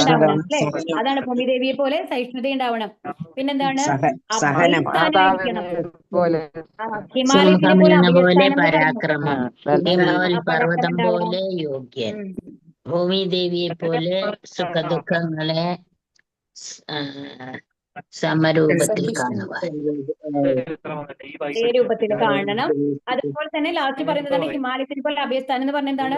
ഉണ്ടാവണം അല്ലെ. അതാണ് ഭൂമിദേവിയെ പോലെ സഹിഷ്ണുത ഉണ്ടാവണം. പിന്നെന്താണ്? അഭയസ്ഥാനായിരിക്കണം. ഹിമാലയത്തിനെ പോലെ അഭയസ്ഥാനം പരാക്രമം, പർവ്വതം പോലെ യോഗ്യൻ, ഭൂമിദേവിയെ പോലെ സുഖദുഃഖങ്ങളെ സമരൂപത്തിൽ കാണുക, രൂപത്തിൽ കാണണം. അതുപോലെ തന്നെ ലാസ്റ്റ് പറയുന്നതാണ് ഹിമാലയത്തിനെ പോലെ അഭയസ്ഥാനം എന്ന് പറഞ്ഞ എന്താണ്?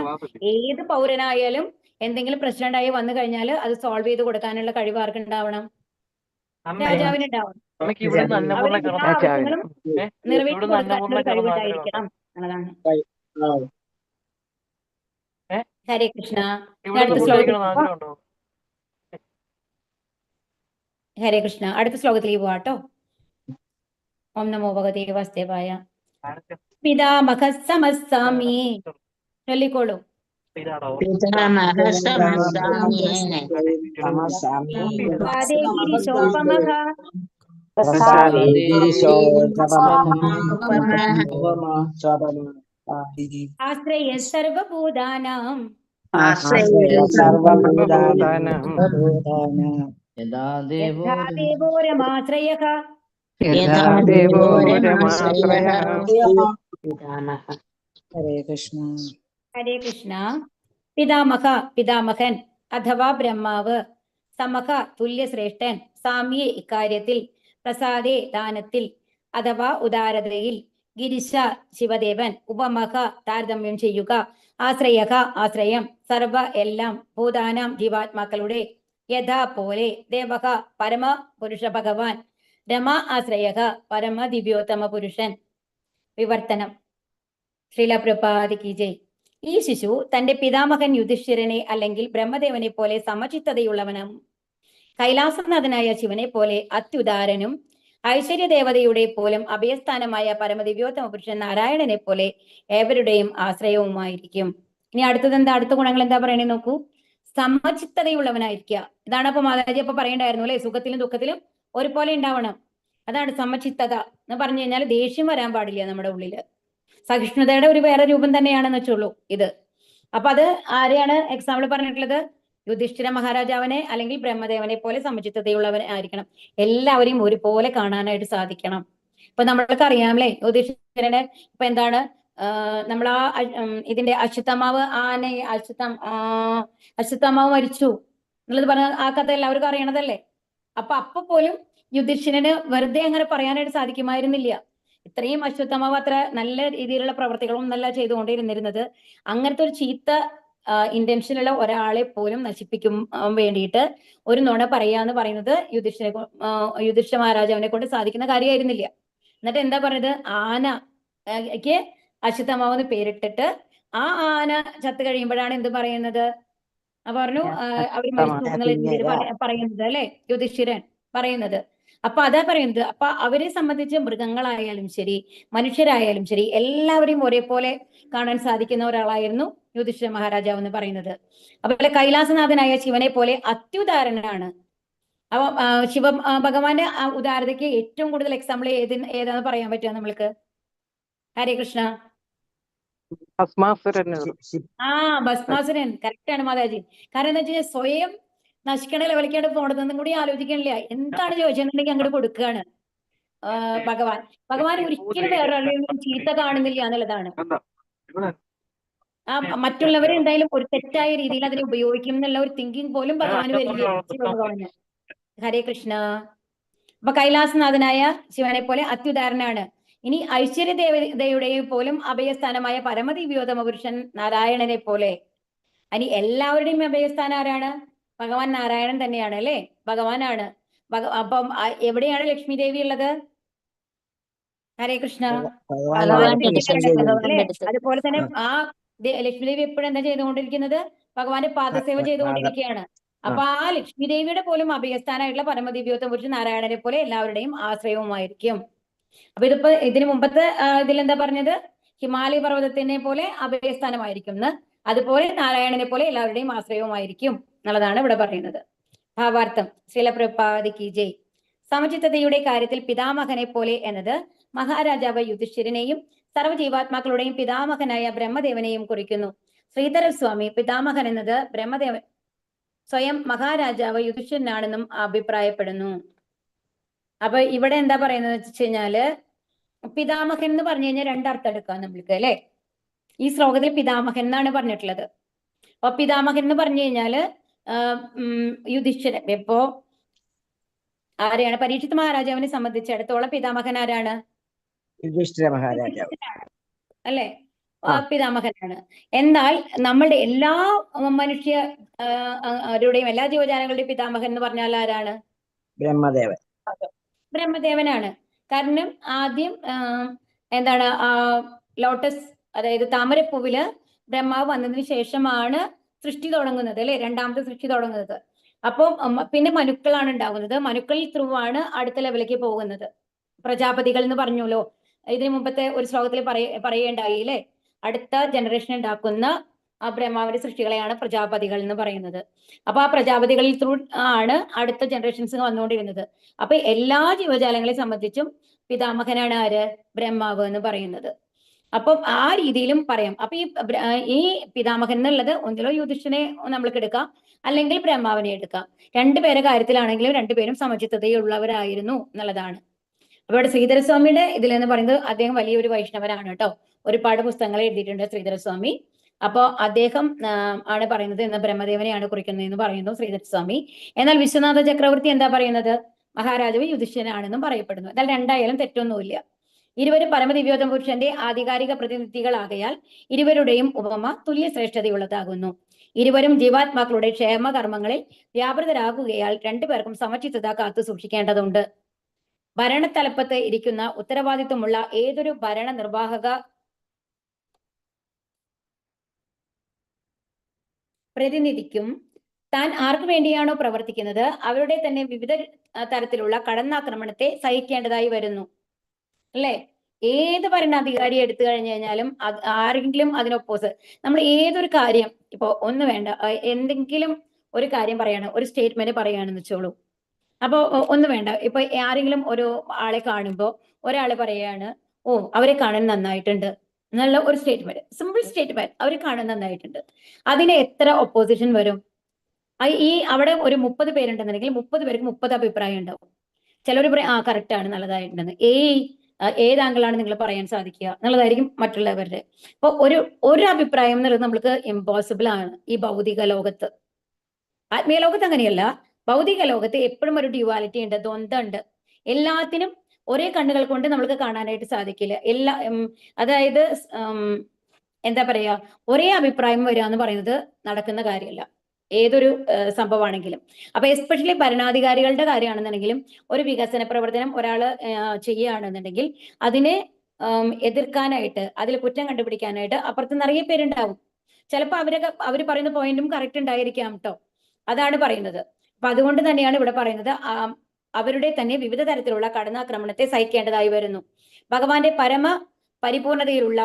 ഏത് പൗരനായാലും എന്തെങ്കിലും പ്രശ്നം ഉണ്ടായി വന്നു കഴിഞ്ഞാൽ അത് സോൾവ് ചെയ്ത് കൊടുക്കാനുള്ള കഴിവ് ആർക്ക് ഉണ്ടാവണം? രാജാവിന് ഉണ്ടാവണം. അവരുടെ എല്ലാ ആവശ്യങ്ങളും നിറവേറ്റി കൊടുക്കാനുള്ള കഴിവുണ്ടായിരിക്കണം എന്നതാണ്. ഹരേ കൃഷ്ണ. ഹരേ കൃഷ്ണ. അടുത്ത ശ്ലോകത്തിലേക്ക് പോവാട്ടോ. ഓം നമോ ഭഗവതേ വാസുദേവായ. പിതാമഹ സമസ്സാമി. ചൊല്ലിക്കോളൂ. ആശ്രയ സർവഭൂതാനാം യഥാ ദേവോരമാശ്രയഃ. ഹരേ കൃഷ്ണ. ഹരേ കൃഷ്ണ. പിതാമഹ പിതാമഹൻ അഥവാ ബ്രഹ്മാവ്, സമഹ തുല്യശ്രേഷ്ഠൻ, സാമ്യേ ഇക്കാര്യത്തിൽ, പ്രസാദേ ദാനത്തിൽ അഥവാ ഉദാരതയിൽ, ഗിരിശ ശിവദേവൻ, ഉപമഹ താരതമ്യം ചെയ്യുക, ആശ്രയക ആശ്രയം, സർവ എല്ലാം, ഭൂതാനാം ജീവാത്മാക്കളുടെ, യഥാ പോലെ, ദേവക പരമ പുരുഷ ഭഗവാൻ, രമ ആശ്രയക പരമ ദിവ്യോത്തമ പുരുഷൻ. വിവർത്തനം. ശ്രീല പ്രഭുപാദ് കി ജയ്. ഈ ശിശു തന്റെ പിതാമഹൻ യുധിഷ്ഠിരനെ അല്ലെങ്കിൽ ബ്രഹ്മദേവനെ പോലെ സമചിത്തതയുള്ളവനും കൈലാസനാഥനായ ശിവനെ പോലെ അത്യുദാരനും ഐശ്വര്യദേവതയുടെ പോലും അഭയസ്ഥാനമായ പരമദിവ്യോത്തമ പുരുഷൻ നാരായണനെ പോലെ ഏവരുടെയും ആശ്രയവുമായിരിക്കും. ഇനി അടുത്തത് എന്താ? അടുത്ത ഗുണങ്ങൾ എന്താ പറയണേ നോക്കൂ. സമചിത്തതയുള്ളവനായിരിക്കുക. ഇതാണ് അപ്പൊ മാതാജി അപ്പൊ പറയണ്ടായിരുന്നു അല്ലെ, സുഖത്തിലും ദുഃഖത്തിലും ഒരുപോലെ ഉണ്ടാവണം. അതാണ് സമചിത്തത എന്ന് പറഞ്ഞു കഴിഞ്ഞാൽ ദേഷ്യം വരാൻ പാടില്ല നമ്മുടെ ഉള്ളില്. സഹിഷ്ണുതയുടെ ഒരു വേറെ രൂപം തന്നെയാണെന്ന് വെച്ചോളൂ ഇത്. അപ്പൊ അത് ആരെയാണ് എക്സാമ്പിൾ പറഞ്ഞിട്ടുള്ളത്? യുധിഷ്ഠിര മഹാരാജാവിനെ അല്ലെങ്കിൽ ബ്രഹ്മദേവനെ പോലെ സമചിത്തതയുള്ളവൻ ആയിരിക്കണം. എല്ലാവരെയും ഒരുപോലെ കാണാനായിട്ട് സാധിക്കണം. ഇപ്പൊ നമ്മൾക്ക് അറിയാമല്ലേ, യുധിഷ്ഠിരന് ഇപ്പൊ എന്താണ് നമ്മൾ ഇതിന്റെ അശ്വത്ഥമാവ് അശ്വത്ഥമാവ് മരിച്ചു എന്നുള്ളത് പറഞ്ഞ ആ കഥ എല്ലാവർക്കും അറിയണതല്ലേ. അപ്പൊ പോലും യുധിഷ്ഠിരന് വെറുതെ അങ്ങനെ പറയാനായിട്ട് സാധിക്കുമായിരുന്നില്ല. ഇത്രയും അശ്വത്ഥമാവ് അത്ര നല്ല രീതിയിലുള്ള പ്രവർത്തികളും നല്ല ചെയ്തുകൊണ്ടിരുന്നിരുന്നത്. അങ്ങനത്തെ ഒരു ചീത്ത ഇന്റൻഷനുള്ള ഒരാളെ പോലും നശിപ്പിക്കും വേണ്ടിയിട്ട് ഒരു നുണ പറയാന്ന് പറയുന്നത് യുധിഷ്ഠിര മഹാരാജാവിനെ കൊണ്ട് സാധിക്കുന്ന കാര്യമായിരുന്നില്ല. എന്നിട്ട് എന്താ പറഞ്ഞത്? ആനയ്ക്ക് അശ്വത്ഥമാവെന്ന് പേരിട്ടിട്ട് ആ ആന ചത്ത് കഴിയുമ്പോഴാണ് എന്ത് പറയുന്നത്? പറഞ്ഞു അവർ മരിച്ചു എന്നുള്ള രീതിയിൽ പറയുന്നത് അല്ലെ യുധിഷ്ഠിരൻ. പറയുന്നത്. അപ്പൊ അതാ പറയുന്നത്. അപ്പൊ അവരെ സംബന്ധിച്ച് മൃഗങ്ങളായാലും ശരി, മനുഷ്യരായാലും ശരി, എല്ലാവരെയും ഒരേപോലെ കാണാൻ സാധിക്കുന്ന ഒരാളായിരുന്നു യുധിഷ്ഠിര മഹാരാജാവ് എന്ന് പറയുന്നത്. അതുപോലെ കൈലാസനാഥനായ ശിവനെ പോലെ അത്യുദാരനാണ്. അപ്പൊ ശിവ ഭഗവാന്റെ ഉദാരതയ്ക്ക് ഏറ്റവും കൂടുതൽ എക്സാമ്പിൾ ഏതാന്ന് പറയാൻ പറ്റുക നമ്മൾക്ക്? ഹരേ കൃഷ്ണ. ഭസ്മാസുരൻ. ഭസ്മാസുരൻ. കറക്റ്റ് ആണ് മാതാജി. കാരണം എന്താ വെച്ചാൽ സ്വയം നശിക്കണ ലെവലിക്കാണ് പോണതെന്നും കൂടി ആലോചിക്കണില്ല. എന്താണ് ചോദിച്ചിട്ടുണ്ടെങ്കിൽ അങ്ങോട്ട് കൊടുക്കുകയാണ് ഭഗവാൻ. ഭഗവാൻ ഒരിക്കലും വേറൊരാളുടെയും ചീത്ത കാണുന്നില്ല എന്നുള്ളതാണ്. മറ്റുള്ളവരെ എന്തായാലും ഒരു തെറ്റായ രീതിയിൽ അതിനെ ഉപയോഗിക്കും എന്നുള്ള ഒരു തിങ്കിങ് പോലും ഭഗവാന് വരില്ല. ഭഗവാന്. ഹരേ കൃഷ്ണ. അപ്പൊ കൈലാസനാഥനായ ശിവനെ പോലെ അത്യുദാരനാണ്. ഇനി ഐശ്വര്യ ദേവതയുടെയും പോലും അഭയസ്ഥാനമായ പരമദിവ്യോത്തമ പുരുഷൻ നാരായണനെ പോലെ. ഇനി എല്ലാവരുടെയും അഭയസ്ഥാനം ആരാണ്? ഭഗവാൻ നാരായണൻ തന്നെയാണ് അല്ലെ? ഭഗവാനാണ്. അപ്പം എവിടെയാണ് ലക്ഷ്മി ദേവി ഉള്ളത്? ഹരേ കൃഷ്ണ. അതുപോലെ തന്നെ ലക്ഷ്മി ദേവി എപ്പോഴും എന്താ ചെയ്തുകൊണ്ടിരിക്കുന്നത്? ഭഗവാന്റെ പാദസേവ ചെയ്തുകൊണ്ടിരിക്കുകയാണ്. അപ്പൊ ആ ലക്ഷ്മി ദേവിയുടെ പോലും അഭയസ്ഥാനായിട്ടുള്ള പരമദിവ്യോത്തമ പുരുഷൻ നാരായണനെ പോലെ എല്ലാവരുടെയും ആശ്രയവുമായിരിക്കും. അപ്പൊ ഇതിന് മുമ്പത്തെ ഇതിലെന്താ പറഞ്ഞത്? ഹിമാലയ പർവ്വതത്തിനെ പോലെ അഭയസ്ഥാനമായിരിക്കും എന്ന്. അതുപോലെ നാരായണനെ പോലെ എല്ലാവരുടെയും ആശ്രയവുമായിരിക്കും എന്നുള്ളതാണ് ഇവിടെ പറയുന്നത്. ഭാവാർത്ഥം. ശ്രീല പ്രഭുപാദി ജയ്. സമചിത്തതയുടെ കാര്യത്തിൽ പിതാമഹനെ പോലെ എന്നത് മഹാരാജാവ് യുധിഷ്ഠിരനെയും സർവ്വജീവാത്മാക്കളുടെയും പിതാമഹനായ ബ്രഹ്മദേവനെയും കുറിക്കുന്നു. ശ്രീധരസ്വാമി പിതാമഹൻ എന്നത് ബ്രഹ്മദേവൻ സ്വയം മഹാരാജാവ് യുധിഷ്ഠിരനാണെന്നും അഭിപ്രായപ്പെടുന്നു. അപ്പൊ ഇവിടെ എന്താ പറയുന്നത് വെച്ച് കഴിഞ്ഞാല്, പിതാമഹൻ എന്ന് പറഞ്ഞു കഴിഞ്ഞാൽ രണ്ടർത്ഥം എടുക്കാം നമ്മൾക്ക് അല്ലെ? ഈ ശ്ലോകത്തിൽ പിതാമഹൻ എന്നാണ് പറഞ്ഞിട്ടുള്ളത്. അപ്പൊ പിതാമഹൻ എന്ന് പറഞ്ഞു കഴിഞ്ഞാല് യുധിഷ്ഠിരൻ. ഇപ്പോ ആരെയാണ്? പരീക്ഷിത് മഹാരാജാവിനെ സംബന്ധിച്ചിടത്തോളം പിതാമഹൻ ആരാണ്? യുധിഷ്ഠിര മഹാരാജാവ് അല്ലെ? പിതാമഹനാണ്. എന്നാൽ നമ്മളുടെ എല്ലാ മനുഷ്യരുടെയും എല്ലാ ജീവജാലങ്ങളുടെയും പിതാമഹൻ എന്ന് പറഞ്ഞാൽ ആരാണ്? ബ്രഹ്മദേവൻ. ബ്രഹ്മദേവനാണ്. കാരണം ആദ്യം എന്താണ് ലോട്ടസ്, അതായത് താമരപ്പൂവില് ബ്രഹ്മാവ് വന്നതിന് ശേഷമാണ് സൃഷ്ടി തുടങ്ങുന്നത് അല്ലെ? രണ്ടാമത്തെ സൃഷ്ടി തുടങ്ങുന്നത്. അപ്പോൾ പിന്നെ മനുക്കളാണ് ഉണ്ടാകുന്നത്. മനുക്കളിൽ ത്രൂ ആണ് അടുത്ത ലെവലിലേക്ക് പോകുന്നത്. പ്രജാപതികൾ എന്ന് പറഞ്ഞല്ലോ, ഇതിനു മുമ്പത്തെ ഒരു ശ്ലോകത്തിൽ പറയേണ്ടായി അല്ലെ? അടുത്ത ജനറേഷൻ ഉണ്ടാക്കുന്ന ബ്രഹ്മാവിന്റെ സൃഷ്ടികളെയാണ് പ്രജാപതികൾ എന്ന് പറയുന്നത്. അപ്പൊ ആ പ്രജാപതികളിൽ ത്രൂ ആണ് അടുത്ത ജനറേഷൻസ് വന്നുകൊണ്ടിരുന്നത്. അപ്പൊ എല്ലാ ജീവജാലങ്ങളെ സംബന്ധിച്ചും പിതാമഹനാണ് ആര്? ബ്രഹ്മാവ് എന്ന് പറയുന്നത്. അപ്പം ആ രീതിയിലും പറയാം. അപ്പൊ ഈ പിതാമഹൻ എന്നുള്ളത് ഒന്നിലോ യുധിഷ്ഠിരനെ നമ്മൾക്ക് എടുക്കാം, അല്ലെങ്കിൽ ബ്രഹ്മാവിനെ എടുക്കാം. രണ്ടുപേരുടെ കാര്യത്തിലാണെങ്കിലും രണ്ടുപേരും സമചിത്തതയുള്ളവരായിരുന്നു എന്നുള്ളതാണ്. അപ്പൊ ഇവിടെ ശ്രീധരസ്വാമിയുടെ ഇതിലെന്ന് പറയുന്നത് അദ്ദേഹം വലിയൊരു വൈഷ്ണവനാണ് കേട്ടോ. ഒരുപാട് പുസ്തകങ്ങൾ എഴുതിയിട്ടുണ്ട് ശ്രീധരസ്വാമി. അപ്പോ അദ്ദേഹം ആണ് പറയുന്നത് എന്ന് ബ്രഹ്മദേവനെയാണ് കുറിക്കുന്നത് എന്ന് പറയുന്നു ശ്രീധരസ്വാമി. എന്നാൽ വിശ്വനാഥ ചക്രവർത്തി എന്താ പറയുന്നത്? മഹാരാജാവ് യുധിഷ്ഠിരനാണെന്നും പറയപ്പെടുന്നു. എന്നാൽ രണ്ടായാലും തെറ്റൊന്നുമില്ല. ഇരുവരും പരമദിവ്യോത്തമ പുരുഷന്റെ ആധികാരിക പ്രതിനിധികളാകയാൽ ഇരുവരുടെയും ഉപമ തുല്യ ശ്രേഷ്ഠതയുള്ളതാകുന്നു. ഇരുവരും ജീവാത്മാക്കളുടെ ക്ഷേമകർമ്മങ്ങളിൽ വ്യാപൃതരാകുകയാൽ രണ്ടുപേർക്കും സമചിത്തത കാത്തു സൂക്ഷിക്കേണ്ടതുണ്ട്. ഭരണത്തലപ്പത്ത് ഇരിക്കുന്ന ഉത്തരവാദിത്വമുള്ള ഏതൊരു ഭരണ നിർവാഹക പ്രതിനിധിക്കും താൻ ആർക്കു വേണ്ടിയാണോ പ്രവർത്തിക്കുന്നത് അവരുടെ തന്നെ വിവിധ തരത്തിലുള്ള കടന്നാക്രമണത്തെ സഹിക്കേണ്ടതായി വരുന്നു അല്ലെ? ഏത് ഭരണാധികാരി എടുത്തു കഴിഞ്ഞു കഴിഞ്ഞാലും ആരെങ്കിലും അതിനൊപ്പോസ് നമ്മൾ ഏതൊരു കാര്യം ഇപ്പൊ ഒന്ന് വേണ്ട എന്തെങ്കിലും ഒരു കാര്യം പറയാണ്, ഒരു സ്റ്റേറ്റ്മെന്റ് പറയുകയാണെന്ന് വെച്ചോളൂ. അപ്പൊ ഒന്ന് വേണ്ട, ഇപ്പൊ ആരെങ്കിലും ഒരു ആളെ കാണുമ്പോ ഒരാള് പറയാണ്, ഓ അവരെ കാണാൻ നന്നായിട്ടുണ്ട് എന്നുള്ള ഒരു സ്റ്റേറ്റ്മെന്റ്, സിമ്പിൾ സ്റ്റേറ്റ്മെന്റ്, അവരെ കാണാൻ നന്നായിട്ടുണ്ട്. അതിന് എത്ര ഒപ്പോസിഷൻ വരും? അവിടെ ഒരു 30 പേരുണ്ടെന്നുണ്ടെങ്കിൽ 30 പേർക്ക് 30 അഭിപ്രായം ഉണ്ടാവും. ചിലർ പറയും കറക്റ്റ് ആണ്, നല്ലതായിട്ടുണ്ടെന്ന്. ഏത് ആംഗിളാണ് നിങ്ങൾ പറയാൻ സാധിക്കുക എന്നുള്ളതായിരിക്കും മറ്റുള്ളവരുടെ. അപ്പൊ ഒരു അഭിപ്രായം എന്നുള്ളത് നമ്മൾക്ക് ഇമ്പോസിബിൾ ആണ് ഈ ഭൗതിക ലോകത്ത്. ആത്മീയ ലോകത്ത് അങ്ങനെയല്ല. ഭൗതിക ലോകത്ത് എപ്പോഴും ഒരു ഡ്യുവാലിറ്റി ഉണ്ട്, ദ്വന്ദ്വമുണ്ട്. എല്ലാത്തിനും ഒരേ കണ്ണുകൾ കൊണ്ട് നമുക്ക് കാണാനായിട്ട് സാധിക്കില്ല. അതായത് എന്താ പറയാ, ഒരേ അഭിപ്രായം വരിക എന്ന് പറയുന്നത് നടക്കുന്ന കാര്യമല്ല ഏതൊരു സംഭവമാണെങ്കിലും. അപ്പൊ എസ്പെഷ്യലി ഭരണാധികാരികളുടെ കാര്യമാണെന്നുണ്ടെങ്കിലും ഒരു വികസന പ്രവർത്തനം ഒരാൾ ചെയ്യുകയാണെന്നുണ്ടെങ്കിൽ അതിനെ എതിർക്കാനായിട്ട്, അതിൽ കുറ്റം കണ്ടുപിടിക്കാനായിട്ട് അപ്പുറത്ത് നിറയെ പേരുണ്ടാവും. ചിലപ്പോൾ അവർ പറയുന്ന പോയിന്റും കറക്റ്റ് ഉണ്ടായിരിക്കാം കേട്ടോ. അതാണ് പറയുന്നത്. അപ്പൊ അതുകൊണ്ട് തന്നെയാണ് ഇവിടെ പറയുന്നത് അവരുടെ തന്നെ വിവിധ തരത്തിലുള്ള കടന്നാക്രമണത്തെ സഹിക്കേണ്ടതായി വരുന്നു. ഭഗവാന്റെ പരമ പരിപൂർണതയിലുള്ള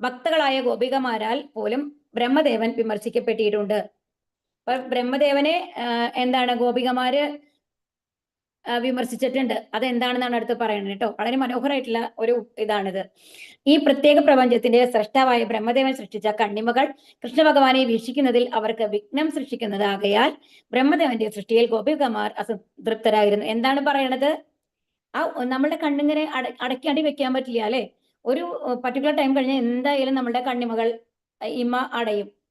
ഭക്തകളായ ഗോപികമാരാൽ പോലും ബ്രഹ്മദേവൻ വിമർശിക്കപ്പെട്ടിട്ടുണ്ട്. അപ്പൊ ബ്രഹ്മദേവനെ എന്താണ് ഗോപികമാര് വിമർശിച്ചിട്ടുണ്ട്. അതെന്താണെന്നാണ് അടുത്ത് പറയുന്നത് കേട്ടോ. വളരെ മനോഹരമായിട്ടുള്ള ഒരു ഇതാണിത്. ഈ പ്രത്യേക പ്രപഞ്ചത്തിന്റെ സ്രഷ്ടാവായ ബ്രഹ്മദേവൻ സൃഷ്ടിച്ച കണ്ണിമകൾ കൃഷ്ണ ഭഗവാനെ വീക്ഷിക്കുന്നതിൽ അവർക്ക് വിഘ്നം സൃഷ്ടിക്കുന്നതാകയാൽ ബ്രഹ്മദേവന്റെ സൃഷ്ടിയിൽ ഗോപികമാർ അസംതൃപ്തരായിരുന്നു. എന്താണ് പറയണത്? ആ നമ്മളുടെ കണ്ണിങ്ങനെ അടയ്ക്കാണ്ടി വെക്കാൻ പറ്റില്ല അല്ലെ? ഒരു പർട്ടിക്കുലർ ടൈം കഴിഞ്ഞാൽ എന്തായാലും നമ്മളുടെ കണ്ണിമകൾ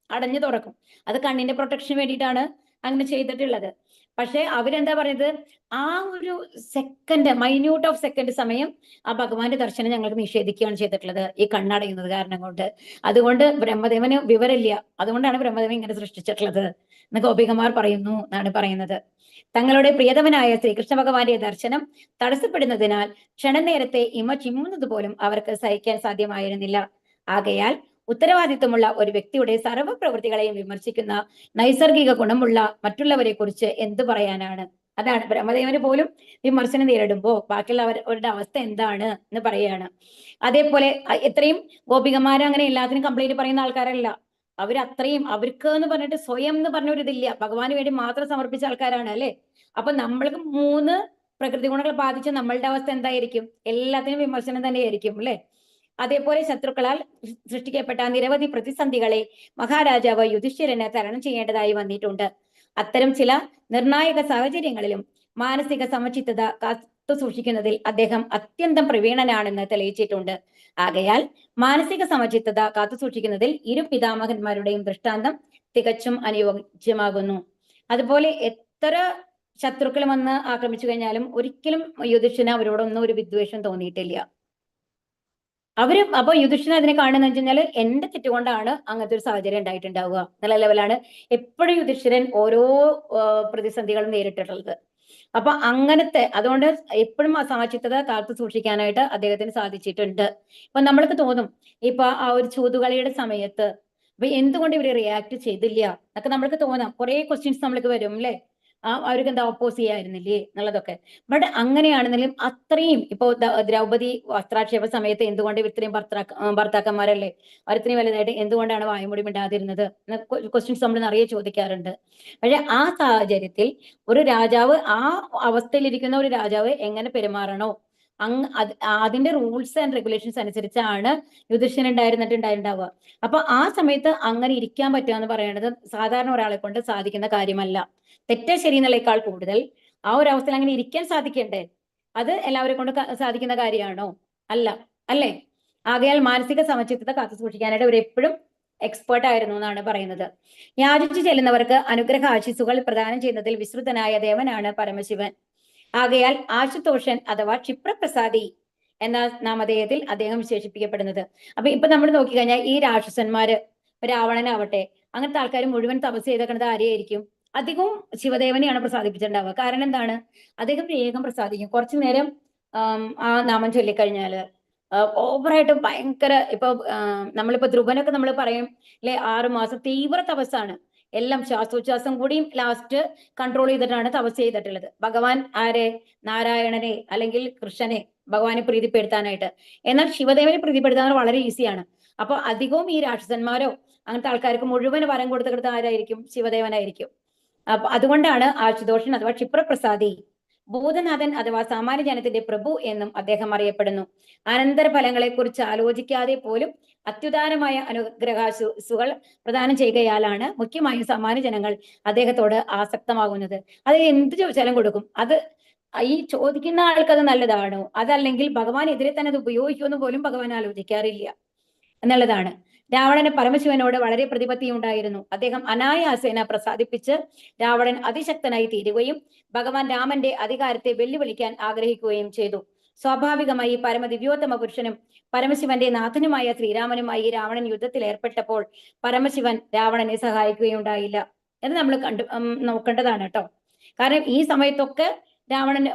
അടഞ്ഞു തുറക്കും. അത് കണ്ണിന്റെ പ്രൊട്ടക്ഷന് വേണ്ടിയിട്ടാണ് അങ്ങനെ ചെയ്തിട്ടുള്ളത്. പക്ഷെ അവരെന്താ പറയുന്നത്? ആ ഒരു സെക്കൻഡ്, മൈന്യൂട്ട് ഓഫ് സെക്കൻഡ് സമയം ആ ഭഗവാന്റെ ദർശനം ഞങ്ങൾക്ക് നിഷേധിക്കുകയാണ് ചെയ്തിട്ടുള്ളത്, ഈ കണ്ണടയുന്നത് കാരണം കൊണ്ട്. അതുകൊണ്ട് ബ്രഹ്മദേവന് വിവരമില്ല. അതുകൊണ്ടാണ് ബ്രഹ്മദേവൻ ഇങ്ങനെ സൃഷ്ടിച്ചിട്ടുള്ളത് എന്ന് ഗോപികമാർ പറയുന്നു എന്നാണ് പറയുന്നത്. തങ്ങളുടെ പ്രിയതമനായ ശ്രീകൃഷ്ണ ഭഗവാന്റെ ദർശനം തടസ്സപ്പെടുന്നതിനാൽ ക്ഷണനേരത്തെ ഇമ ചിമ്മുന്നത് പോലും അവർക്ക് സഹിക്കാൻ സാധ്യമായിരുന്നില്ല. ആകയാൽ ഉത്തരവാദിത്വമുള്ള ഒരു വ്യക്തിയുടെ സർവ്വ പ്രവൃത്തികളെയും വിമർശിക്കുന്ന നൈസർഗിക ഗുണമുള്ള മറ്റുള്ളവരെ കുറിച്ച് എന്തു പറയാനാണ്? അതാണ് ബ്രഹ്മദേവന് പോലും വിമർശനം നേരിടുമ്പോൾ ബാക്കിയുള്ളവരുടെ അവസ്ഥ എന്താണ് എന്ന് പറയാണ്. അതേപോലെ എത്രയും ഗോപികമാർ അങ്ങനെ എല്ലാത്തിനും കംപ്ലൈന്റ് പറയുന്ന ആൾക്കാരല്ല. അവരത്രയും അവർക്ക് എന്ന് പറഞ്ഞിട്ട് സ്വയം എന്ന് പറഞ്ഞ ഒരു ഇതില്ല. ഭഗവാന് വേണ്ടി മാത്രം സമർപ്പിച്ച ആൾക്കാരാണ് അല്ലെ? അപ്പൊ നമ്മൾക്ക് 3 പ്രകൃതി ഗുണങ്ങൾ ബാധിച്ച നമ്മളുടെ അവസ്ഥ എന്തായിരിക്കും? എല്ലാത്തിനും വിമർശനം തന്നെയായിരിക്കും അല്ലെ? അതേപോലെ ശത്രുക്കളാൽ സൃഷ്ടിക്കപ്പെട്ട നിരവധി പ്രതിസന്ധികളെ മഹാരാജാവ് യുധിഷ്ഠിരന് തരണം ചെയ്യേണ്ടതായി വന്നിട്ടുണ്ട്. അത്തരം ചില നിർണായക സാഹചര്യങ്ങളിലും മാനസിക സമചിത്തത കാത്തു സൂക്ഷിക്കുന്നതിൽ അദ്ദേഹം അത്യന്തം പ്രവീണനാണെന്ന് തെളിയിച്ചിട്ടുണ്ട്. ആകയാൽ മാനസിക സമചിത്തത കാത്തു സൂക്ഷിക്കുന്നതിൽ ഇരു പിതാമഹന്മാരുടെയും ദൃഷ്ടാന്തം തികച്ചും അനുയോജ്യമാകുന്നു. അതുപോലെ എത്ര ശത്രുക്കൾ വന്ന് ആക്രമിച്ചു കഴിഞ്ഞാലും ഒരിക്കലും യുധിഷ്ഠിരന് അവരോടൊന്നും ഒരു വിദ്വേഷം തോന്നിയിട്ടില്ല. അപ്പൊ യുധിഷ്ഠിരൻ അതിനെ കാണുന്ന വെച്ചാൽ എന്റെ തെറ്റുകൊണ്ടാണ് അങ്ങനത്തെ ഒരു സാഹചര്യം ഉണ്ടായിട്ടുണ്ടാവുക എന്നുള്ള ലെവലാണ് എപ്പോഴും യുധിഷ്ഠിരൻ ഓരോ പ്രതിസന്ധികളും നേരിട്ടിട്ടുള്ളത്. അപ്പൊ അങ്ങനത്തെ അതുകൊണ്ട് എപ്പോഴും ആ സമചിത്തത കാത്തു സൂക്ഷിക്കാനായിട്ട് അദ്ദേഹത്തിന് സാധിച്ചിട്ടുണ്ട്. ഇപ്പൊ നമ്മൾക്ക് തോന്നും ഇപ്പൊ ആ ഒരു ചൂതുകളിയുടെ സമയത്ത് അപ്പൊ എന്തുകൊണ്ട് ഇവര് റിയാക്ട് ചെയ്തില്ല എന്നൊക്കെ നമ്മൾക്ക് തോന്നാം. കുറെ ക്വസ്റ്റ്യൻസ് നമ്മൾക്ക് വരും അല്ലെ? അവർക്ക് എന്താ ഓപ്പോസ് ചെയ്യായിരുന്നില്ലേ എന്നുള്ളതൊക്കെ. ബട്ട് അങ്ങനെയാണെങ്കിലും അത്രയും ഇപ്പോ ദ്രൗപദി വസ്ത്രാക്ഷേപ സമയത്ത് എന്തുകൊണ്ട് ഇത്രയും ഭർത്താക്കന്മാരല്ലേ അവരിത്രയും വലുതായിട്ട് എന്തുകൊണ്ടാണ് വായുമൂടി മിണ്ടാതിരുന്നത് എന്ന ക്വസ്റ്റ്യൻസ് നമ്മൾ നിറയെ ചോദിക്കാറുണ്ട്. പക്ഷെ ആ സാഹചര്യത്തിൽ ഒരു രാജാവ്, ആ അവസ്ഥയിലിരിക്കുന്ന ഒരു രാജാവ് എങ്ങനെ പെരുമാറണോ അതിന്റെ റൂൾസ് ആൻഡ് റെഗുലേഷൻസ് അനുസരിച്ചാണ് യുധിഷ്ഠിരൻ ഉണ്ടാവുക. അപ്പൊ ആ സമയത്ത് അങ്ങനെ ഇരിക്കാൻ പറ്റുക എന്ന് പറയുന്നത് സാധാരണ ഒരാളെ കൊണ്ട് സാധിക്കുന്ന കാര്യമല്ല. തെറ്റ ശരി എന്നുള്ളേക്കാൾ കൂടുതൽ ആ ഒരു അവസ്ഥയിൽ അങ്ങനെ ഇരിക്കാൻ സാധിക്കണ്ടേ? അത് എല്ലാവരെ കൊണ്ട് സാധിക്കുന്ന കാര്യമാണോ? അല്ല അല്ലേ? ആകയാൽ മാനസിക സമചിത്തത കാത്തു സൂക്ഷിക്കാനായിട്ട് അവർ എപ്പോഴും എക്സ്പേർട്ട് ആയിരുന്നു എന്നാണ് പറയുന്നത്. യാചിച്ചു ചെല്ലുന്നവർക്ക് അനുഗ്രഹ ആശിസുകൾ പ്രദാനം ചെയ്യുന്നതിൽ വിസ്തൃതനായ ദേവനാണ് പരമശിവൻ. ആകയാൽ ആശുതോഷൻ അഥവാ ക്ഷിപ്രപ്രസാദി എന്ന നാമധേയത്തിൽ അദ്ദേഹം വിശേഷിപ്പിക്കപ്പെടുന്നത്. അപ്പൊ ഇപ്പൊ നമ്മൾ നോക്കിക്കഴിഞ്ഞാൽ ഈ രാക്ഷസന്മാര്, രാവണനാവട്ടെ, അങ്ങനത്തെ ആൾക്കാർ മുഴുവൻ തപസ് ചെയ്തേക്കുന്നത് ആരെയായിരിക്കും? അധികവും ശിവദേവനെയാണ് പ്രസാദിപ്പിച്ചിട്ടുണ്ടാവുക. കാരണം എന്താണ്? അദ്ദേഹം വേഗം പ്രസാദിക്കും. കുറച്ചു നേരം ആ നാമം ചൊല്ലിക്കഴിഞ്ഞാല് ഓവറായിട്ട് ഭയങ്കര ഇപ്പൊ നമ്മളിപ്പോ ധ്രുവനൊക്കെ നമ്മൾ പറയും അല്ലെ, 6 മാസം തീവ്ര തപസ്സാണ്. എല്ലാം ശ്വാസോച്ഛ്വാസം കൂടി ലാസ്റ്റ് കൺട്രോൾ ചെയ്തിട്ടാണ് തപസ് ചെയ്തിട്ടുള്ളത്. ഭഗവാൻ ആരെ? നാരായണനെ അല്ലെങ്കിൽ കൃഷ്ണനെ ഭഗവാനെ പ്രീതിപ്പെടുത്താനായിട്ട്. എന്നാൽ ശിവദേവനെ പ്രീതിപ്പെടുത്താൻ വളരെ ഈസിയാണ്. അപ്പൊ അധികവും ഈ രാക്ഷസന്മാരോ അങ്ങനത്തെ ആൾക്കാർക്ക് മുഴുവൻ വരം കൊടുത്തെടുത്ത ആരായിരിക്കും? ശിവദേവനായിരിക്കും. അപ്പൊ അതുകൊണ്ടാണ് ആശുതോഷൻ അഥവാ ക്ഷിപ്രപ്രസാദി, ഭൂതനാഥൻ അഥവാ സാമാന്യ ജനത്തിന്റെ പ്രഭു എന്നും അദ്ദേഹം അറിയപ്പെടുന്നു. അനന്തര ഫലങ്ങളെ കുറിച്ച് ആലോചിക്കാതെ പോലും അത്യുദാരമായ അനുഗ്രഹാശുസുകൾ പ്രദാനം ചെയ്യുകയാലാണ് മുഖ്യമായും സാമാന്യ ജനങ്ങൾ അദ്ദേഹത്തോട് ആസക്തമാകുന്നത്. അത് എന്ത് ചോദിച്ചാലും കൊടുക്കും. അത് ഈ ചോദിക്കുന്ന ആൾക്ക് അത് നല്ലതാണോ, അതല്ലെങ്കിൽ ഭഗവാനെതിരെ തന്നെ അത് ഉപയോഗിക്കുമെന്ന് പോലും ഭഗവാൻ ആലോചിക്കാറില്ല എന്നുള്ളതാണ്. രാവണന് പരമശിവനോട് വളരെ പ്രതിപത്തി ഉണ്ടായിരുന്നു. അദ്ദേഹം അനായാസേന പ്രസാദിപ്പിച്ച് രാവണൻ അതിശക്തനായി തീരുകയും ഭഗവാൻ രാമന്റെ അധികാരത്തെ വെല്ലുവിളിക്കാൻ ആഗ്രഹിക്കുകയും ചെയ്തു. സ്വാഭാവികമായി പരമദിവ്യോത്തമ പുരുഷനും പരമശിവന്റെ നാഥനുമായ ശ്രീരാമനുമായി രാവണൻ യുദ്ധത്തിൽ ഏർപ്പെട്ടപ്പോൾ പരമശിവൻ രാവണനെ സഹായിക്കുകയുണ്ടായില്ല എന്ന് നമ്മൾ നോക്കേണ്ടതാണ് കേട്ടോ. കാരണം ഈ സമയത്തൊക്കെ രാവണൻ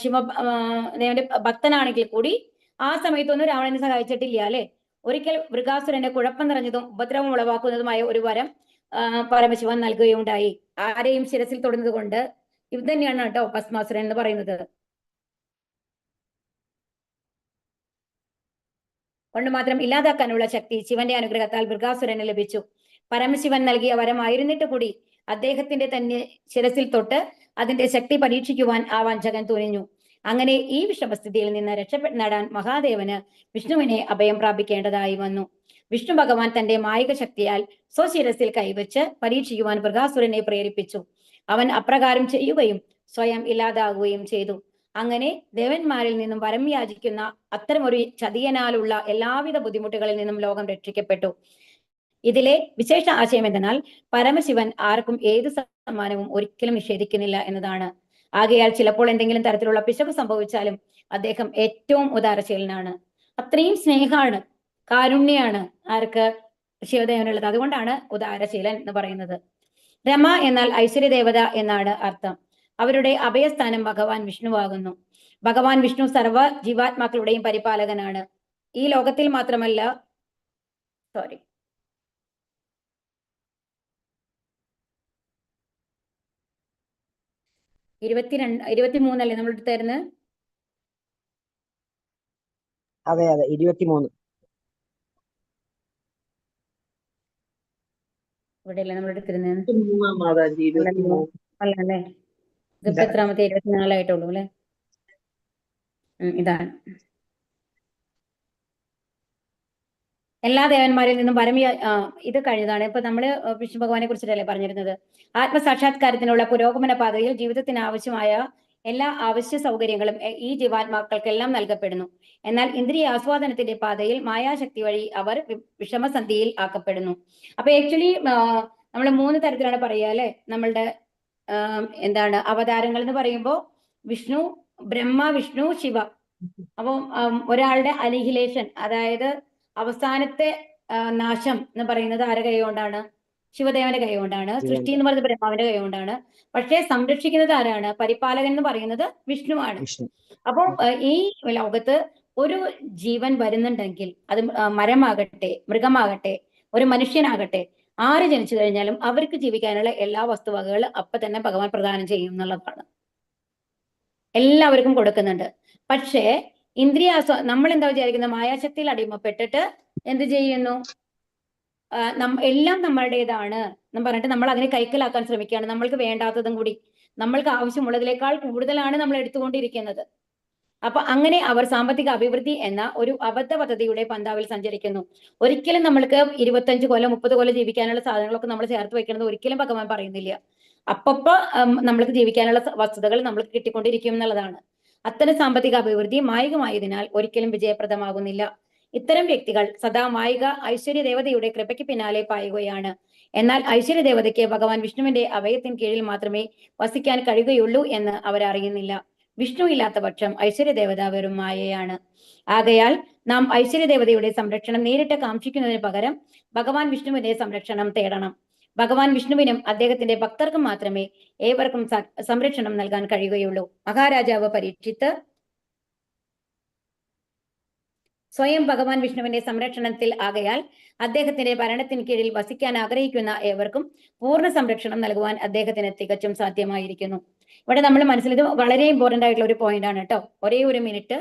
ശിവദേവന്റെ ഭക്തനാണെങ്കിൽ കൂടി ആ സമയത്തൊന്നും രാവണനെ സഹായിച്ചിട്ടില്ല അല്ലെ? ഒരിക്കൽ വൃകാസുരന്റെ കുഴപ്പം നിറഞ്ഞതും ഉപദ്രവം ഉളവാക്കുന്നതുമായ ഒരു വരം പരമശിവൻ നൽകുകയുണ്ടായി. ആരെയും ശിരസിൽ തൊടുന്നത് കൊണ്ട് ഇത് തന്നെയാണ് കേട്ടോ ഭസ്മാസുരൻ എന്ന് പറയുന്നത്. കൊണ്ട് മാത്രം ഇല്ലാതാക്കാനുള്ള ശക്തി ശിവന്റെ അനുഗ്രഹത്താൽ മൃഗാസുരന് ലഭിച്ചു. പരമശിവൻ നൽകിയ വരമായിരുന്നിട്ട് കൂടി അദ്ദേഹത്തിന്റെ തന്നെ ശിരസിൽ തൊട്ട് അതിന്റെ ശക്തി പരീക്ഷിക്കുവാൻ ആ വഞ്ചകൻ തുനിഞ്ഞു. അങ്ങനെ ഈ വിഷമസ്ഥിതിയിൽ നിന്ന് നേടാൻ മഹാദേവന് വിഷ്ണുവിനെ അഭയം പ്രാപിക്കേണ്ടതായി വന്നു. വിഷ്ണു ഭഗവാൻ തന്റെ മായിക ശക്തിയാൽ സ്വശിരസിൽ കൈവച്ച് പരീക്ഷിക്കുവാൻ മൃഗാസുരനെ പ്രേരിപ്പിച്ചു. അവൻ അപ്രകാരം ചെയ്യുകയും സ്വയം ഇല്ലാതാകുകയും ചെയ്തു. അങ്ങനെ ദേവന്മാരിൽ നിന്നും വരം യാചിക്കുന്ന അത്തരമൊരു ചതിയനാലുള്ള എല്ലാവിധ ബുദ്ധിമുട്ടുകളിൽ നിന്നും ലോകം രക്ഷിക്കപ്പെട്ടു. ഇതിലെ വിശേഷ ആശയം എന്തെന്നാൽ പരമശിവൻ ആർക്കും ഏത് സമ്മാനവും ഒരിക്കലും നിഷേധിക്കുന്നില്ല എന്നതാണ്. ആകയാൽ ചിലപ്പോൾ എന്തെങ്കിലും തരത്തിലുള്ള പിശക് സംഭവിച്ചാലും അദ്ദേഹം ഏറ്റവും ഉദാരശീലനാണ്. അത്രയും സ്നേഹമാണ്, കാരുണ്യാണ് ആർക്ക്? ശിവദേവനുള്ളത്. അതുകൊണ്ടാണ് ഉദാരശീലൻ എന്ന് പറയുന്നത്. രമ എന്നാൽ ഐശ്വര്യദേവത എന്നാണ് അർത്ഥം. അവരുടെ അഭയസ്ഥാനം ഭഗവാൻ വിഷ്ണുവാകുന്നു. ഭഗവാൻ വിഷ്ണു സർവ്വ ജീവാത്മാക്കളുടെയും പരിപാലകനാണ്. ഈ ലോകത്തിൽ മാത്രമല്ല, സോറി, ഇരുപത്തിരണ്ട് 23 നമ്മൾ എടുത്തായിരുന്നു. അതെ 23. ഇവിടെ അല്ലേ നമ്മൾ എടുത്തിരുന്നത്? അല്ലേ, ഇതിപ്പോ എത്രാമത്തെ? 24 ആയിട്ടുള്ളൂ അല്ലെ. ഇതാണ്. എല്ലാ ദേവന്മാരിൽ നിന്നും ഇത് കഴിഞ്ഞതാണ്. ഇപ്പൊ നമ്മള് വിഷ്ണു ഭഗവാനെ കുറിച്ചിട്ടല്ലേ പറഞ്ഞിരുന്നത്. ആത്മസാക്ഷാത്കാരത്തിനുള്ള പുരോഗമന പാതയിൽ ജീവിതത്തിന് ആവശ്യമായ എല്ലാ അവശ്യ സൗകര്യങ്ങളും ഈ ജീവാത്മാക്കൾക്കെല്ലാം നൽകപ്പെടുന്നു. എന്നാൽ ഇന്ദ്രിയ ആസ്വാദനത്തിന്റെ പാതയിൽ മായാശക്തി വഴി അവർ വിഷമസന്ധിയിൽ ആക്കപ്പെടുന്നു. അപ്പൊ ആക്ച്വലി നമ്മൾ 3 തരത്തിലാണ് പറയുക അല്ലെ. നമ്മളുടെ എന്താണ് അവതാരങ്ങൾ എന്ന് പറയുമ്പോൾ വിഷ്ണു, ബ്രഹ്മ, വിഷ്ണു, ശിവ. അപ്പം ഒരാളുടെ അനിഹിലേഷൻ, അതായത് അവസാനത്തെ നാശം എന്ന് പറയുന്നത് ആരുടെ കൈ കൊണ്ടാണ്? ശിവദേവന്റെ കൈ കൊണ്ടാണ്. സൃഷ്ടി എന്ന് പറയുന്നത് ബ്രഹ്മാവിന്റെ കൈ കൊണ്ടാണ്. പക്ഷേ സംരക്ഷിക്കുന്നത് ആരാണ്? പരിപാലകൻ എന്ന് പറയുന്നത് വിഷ്ണുവാണ്. അപ്പോൾ ഈ ലോകത്ത് ഒരു ജീവൻ വരുന്നുണ്ടെങ്കിൽ അത് മരമാകട്ടെ, മൃഗമാകട്ടെ, ഒരു മനുഷ്യനാകട്ടെ, ആര് ജനിച്ചു കഴിഞ്ഞാലും അവർക്ക് ജീവിക്കാനുള്ള എല്ലാ വസ്തുവകകളും അപ്പൊ തന്നെ ഭഗവാൻ പ്രദാനം ചെയ്യും എന്നുള്ളതാണ്. എല്ലാവർക്കും കൊടുക്കുന്നുണ്ട്. പക്ഷേ നമ്മൾ എന്താ വിചാരിക്കുന്നത്? മായാശക്തിയിൽ അടിമപ്പെട്ടിട്ട് എന്ത് ചെയ്യുന്നു? എല്ലാം നമ്മളുടേതാണ് എന്ന് പറഞ്ഞിട്ട് നമ്മൾ അതിനെ കൈക്കലാക്കാൻ ശ്രമിക്കുകയാണ്. നമ്മൾക്ക് വേണ്ടാത്തതും കൂടി, നമ്മൾക്ക് ആവശ്യമുള്ളതിനേക്കാൾ കൂടുതലാണ് നമ്മൾ എടുത്തുകൊണ്ടിരിക്കുന്നത്. അപ്പൊ അങ്ങനെ അവർ സാമ്പത്തിക അഭിവൃദ്ധി എന്ന ഒരു അബദ്ധ പദ്ധതിയുടെ പന്താവിൽ സഞ്ചരിക്കുന്നു. ഒരിക്കലും നമ്മൾക്ക് 25 കൊല്ലം 30 കൊല്ലം ജീവിക്കാനുള്ള സാധനങ്ങളൊക്കെ നമ്മൾ ചേർത്ത് വെക്കുന്നത് ഒരിക്കലും ഭഗവാൻ പറയുന്നില്ല. അപ്പപ്പോ നമ്മൾക്ക് ജീവിക്കാനുള്ള വസ്തുതകൾ നമ്മൾക്ക് കിട്ടിക്കൊണ്ടിരിക്കും എന്നുള്ളതാണ്. അത്തരം സാമ്പത്തിക അഭിവൃദ്ധി മായികമായതിനാൽ ഒരിക്കലും വിജയപ്രദമാകുന്നില്ല. ഇത്തരം വ്യക്തികൾ സദാ മായിക ഐശ്വര്യ ദേവതയുടെ കൃപയ്ക്ക് പിന്നാലെ പായുകയാണ്. എന്നാൽ ഐശ്വര്യ ദേവതയ്ക്ക് ഭഗവാൻ വിഷ്ണുവിന്റെ അഭയത്തിന് കീഴിൽ മാത്രമേ വസിക്കാൻ കഴിയുകയുള്ളൂ എന്ന് അവരറിയുന്നില്ല. വിഷ്ണു ഇല്ലാത്ത പക്ഷം ഐശ്വര്യ ദേവത വെറും മായയാണ്. ആകയാൽ നാം ഐശ്വര്യ ദേവതയുടെ സംരക്ഷണം നേരിട്ട് കാക്ഷിക്കുന്നതിന് പകരം ഭഗവാൻ വിഷ്ണുവിന്റെ സംരക്ഷണം തേടണം. ഭഗവാൻ വിഷ്ണുവിനും അദ്ദേഹത്തിന്റെ ഭക്തർക്കും മാത്രമേ ഏവർക്കും സംരക്ഷണം നൽകാൻ കഴിയുകയുള്ളൂ. മഹാരാജാവ് പരീക്ഷിത്ത് സ്വയം ഭഗവാൻ വിഷ്ണുവിന്റെ സംരക്ഷണത്തിൽ ആകയാൽ അദ്ദേഹത്തിന്റെ ഭരണത്തിന് കീഴിൽ വസിക്കാൻ ആഗ്രഹിക്കുന്ന ഏവർക്കും പൂർണ്ണ സംരക്ഷണം നൽകുവാൻ അദ്ദേഹത്തിന് തികച്ചും സാധ്യമായിരിക്കുന്നു. ഇവിടെ നമ്മൾ ഇത് വളരെ ഇമ്പോർട്ടന്റ് ആയിട്ടുള്ള ഒരു പോയിന്റ് ആണ് കേട്ടോ. ഒരേ ഒരു മിനിറ്റ്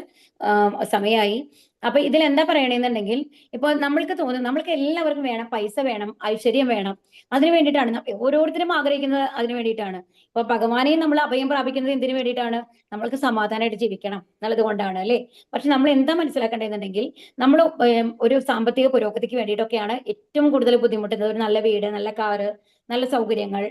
സമയമായി. അപ്പൊ ഇതിൽ എന്താ പറയണെന്നുണ്ടെങ്കിൽ, ഇപ്പോൾ നമ്മൾക്ക് തോന്നുന്നു നമ്മൾക്ക് എല്ലാവർക്കും വേണം, പൈസ വേണം, ഐശ്വര്യം വേണം. അതിനു വേണ്ടിയിട്ടാണ് ഓരോരുത്തരും ആഗ്രഹിക്കുന്നത്. അതിനു വേണ്ടിയിട്ടാണ്. ഇപ്പൊ ഭഗവാനെയും നമ്മൾ അഭയം പ്രാപിക്കുന്നത് എന്തിനു വേണ്ടിയിട്ടാണ്? നമ്മൾക്ക് സമാധാനമായിട്ട് ജീവിക്കണം എന്നുള്ളത് കൊണ്ടാണ് അല്ലെ. പക്ഷെ നമ്മൾ എന്താ മനസ്സിലാക്കേണ്ടതെന്നുണ്ടെങ്കിൽ, നമ്മൾ ഒരു സാമ്പത്തിക പുരോഗതിക്ക് വേണ്ടിയിട്ടൊക്കെയാണ് ഏറ്റവും കൂടുതൽ ബുദ്ധിമുട്ടുന്നത്. ഒരു നല്ല വീട്, നല്ല കാറ്, നല്ല സൗകര്യങ്ങൾ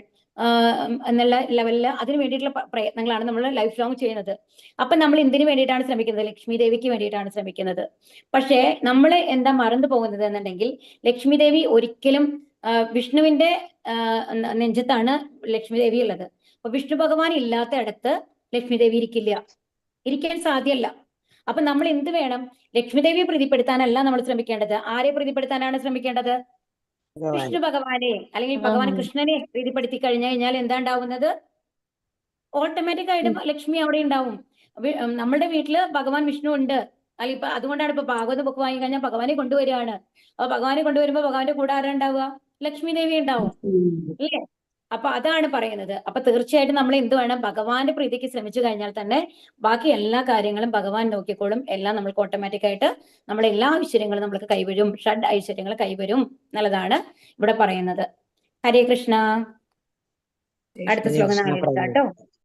എന്നുള്ള ലെവലിൽ അതിന് വേണ്ടിയിട്ടുള്ള പ്രയത്നങ്ങളാണ് നമ്മൾ ലൈഫ് ലോങ് ചെയ്യുന്നത്. അപ്പൊ നമ്മൾ എന്തിനു വേണ്ടിയിട്ടാണ് ശ്രമിക്കുന്നത്? ലക്ഷ്മി ദേവിക്ക് വേണ്ടിയിട്ടാണ് ശ്രമിക്കുന്നത്. പക്ഷേ നമ്മൾ എന്താ മറന്നു പോകുന്നത് എന്നുണ്ടെങ്കിൽ, ലക്ഷ്മി ദേവി ഒരിക്കലും വിഷ്ണുവിന്റെ നെഞ്ചത്താണ് ലക്ഷ്മി ദേവി ഉള്ളത്. അപ്പൊ വിഷ്ണു ഭഗവാൻ ഇല്ലാത്ത ഇടത്ത് ലക്ഷ്മി ദേവി ഇരിക്കാൻ സാധ്യമല്ല. അപ്പൊ നമ്മൾ എന്ത് വേണം? ലക്ഷ്മി ദേവിയെ പ്രീതിപ്പെടുത്താനല്ല നമ്മൾ ശ്രമിക്കേണ്ടത്. ആരെ പ്രീതിപ്പെടുത്താനാണ് ശ്രമിക്കേണ്ടത്? വിഷ്ണു ഭഗവാനെ അല്ലെങ്കിൽ ഭഗവാൻ കൃഷ്ണനെ പ്രീതിപ്പെടുത്തി കഴിഞ്ഞാൽ എന്താ ഉണ്ടാവുന്നത്? ഓട്ടോമാറ്റിക് ആയിട്ട് ലക്ഷ്മി അവിടെ ഉണ്ടാവും. നമ്മളുടെ വീട്ടില് ഭഗവാൻ വിഷ്ണു ഉണ്ട്. അല്ലെങ്കിൽ ഇപ്പൊ അതുകൊണ്ടാണ് ഇപ്പൊ ഭാഗവത ബുക്ക് വാങ്ങി കഴിഞ്ഞാൽ ഭഗവാനെ കൊണ്ടുവരികയാണ്. അപ്പൊ ഭഗവാനെ കൊണ്ടുവരുമ്പോ ഭഗവാന്റെ കൂടെ ആരാ ഉണ്ടാവുക? ലക്ഷ്മി ദേവി ഉണ്ടാവും അല്ലേ? അപ്പൊ അതാണ് പറയുന്നത്. അപ്പൊ തീർച്ചയായിട്ടും നമ്മൾ എന്ത് വേണം, ഭഗവാന്റെ പ്രീതിക്ക് ശ്രമിച്ചു കഴിഞ്ഞാൽ തന്നെ ബാക്കി എല്ലാ കാര്യങ്ങളും ഭഗവാൻ നോക്കിക്കോളും. എല്ലാം നമ്മൾക്ക് ഓട്ടോമാറ്റിക് ആയിട്ട് നമ്മുടെ എല്ലാ ഐശ്വര്യങ്ങളും നമ്മൾക്ക് കൈവരും, ഷഡ് ഐശ്വര്യങ്ങൾ കൈവരും എന്നുള്ളതാണ് ഇവിടെ പറയുന്നത്. ഹരേ കൃഷ്ണ. അടുത്ത ശ്ലോകം നാളെ എടുക്കാം കേട്ടോ.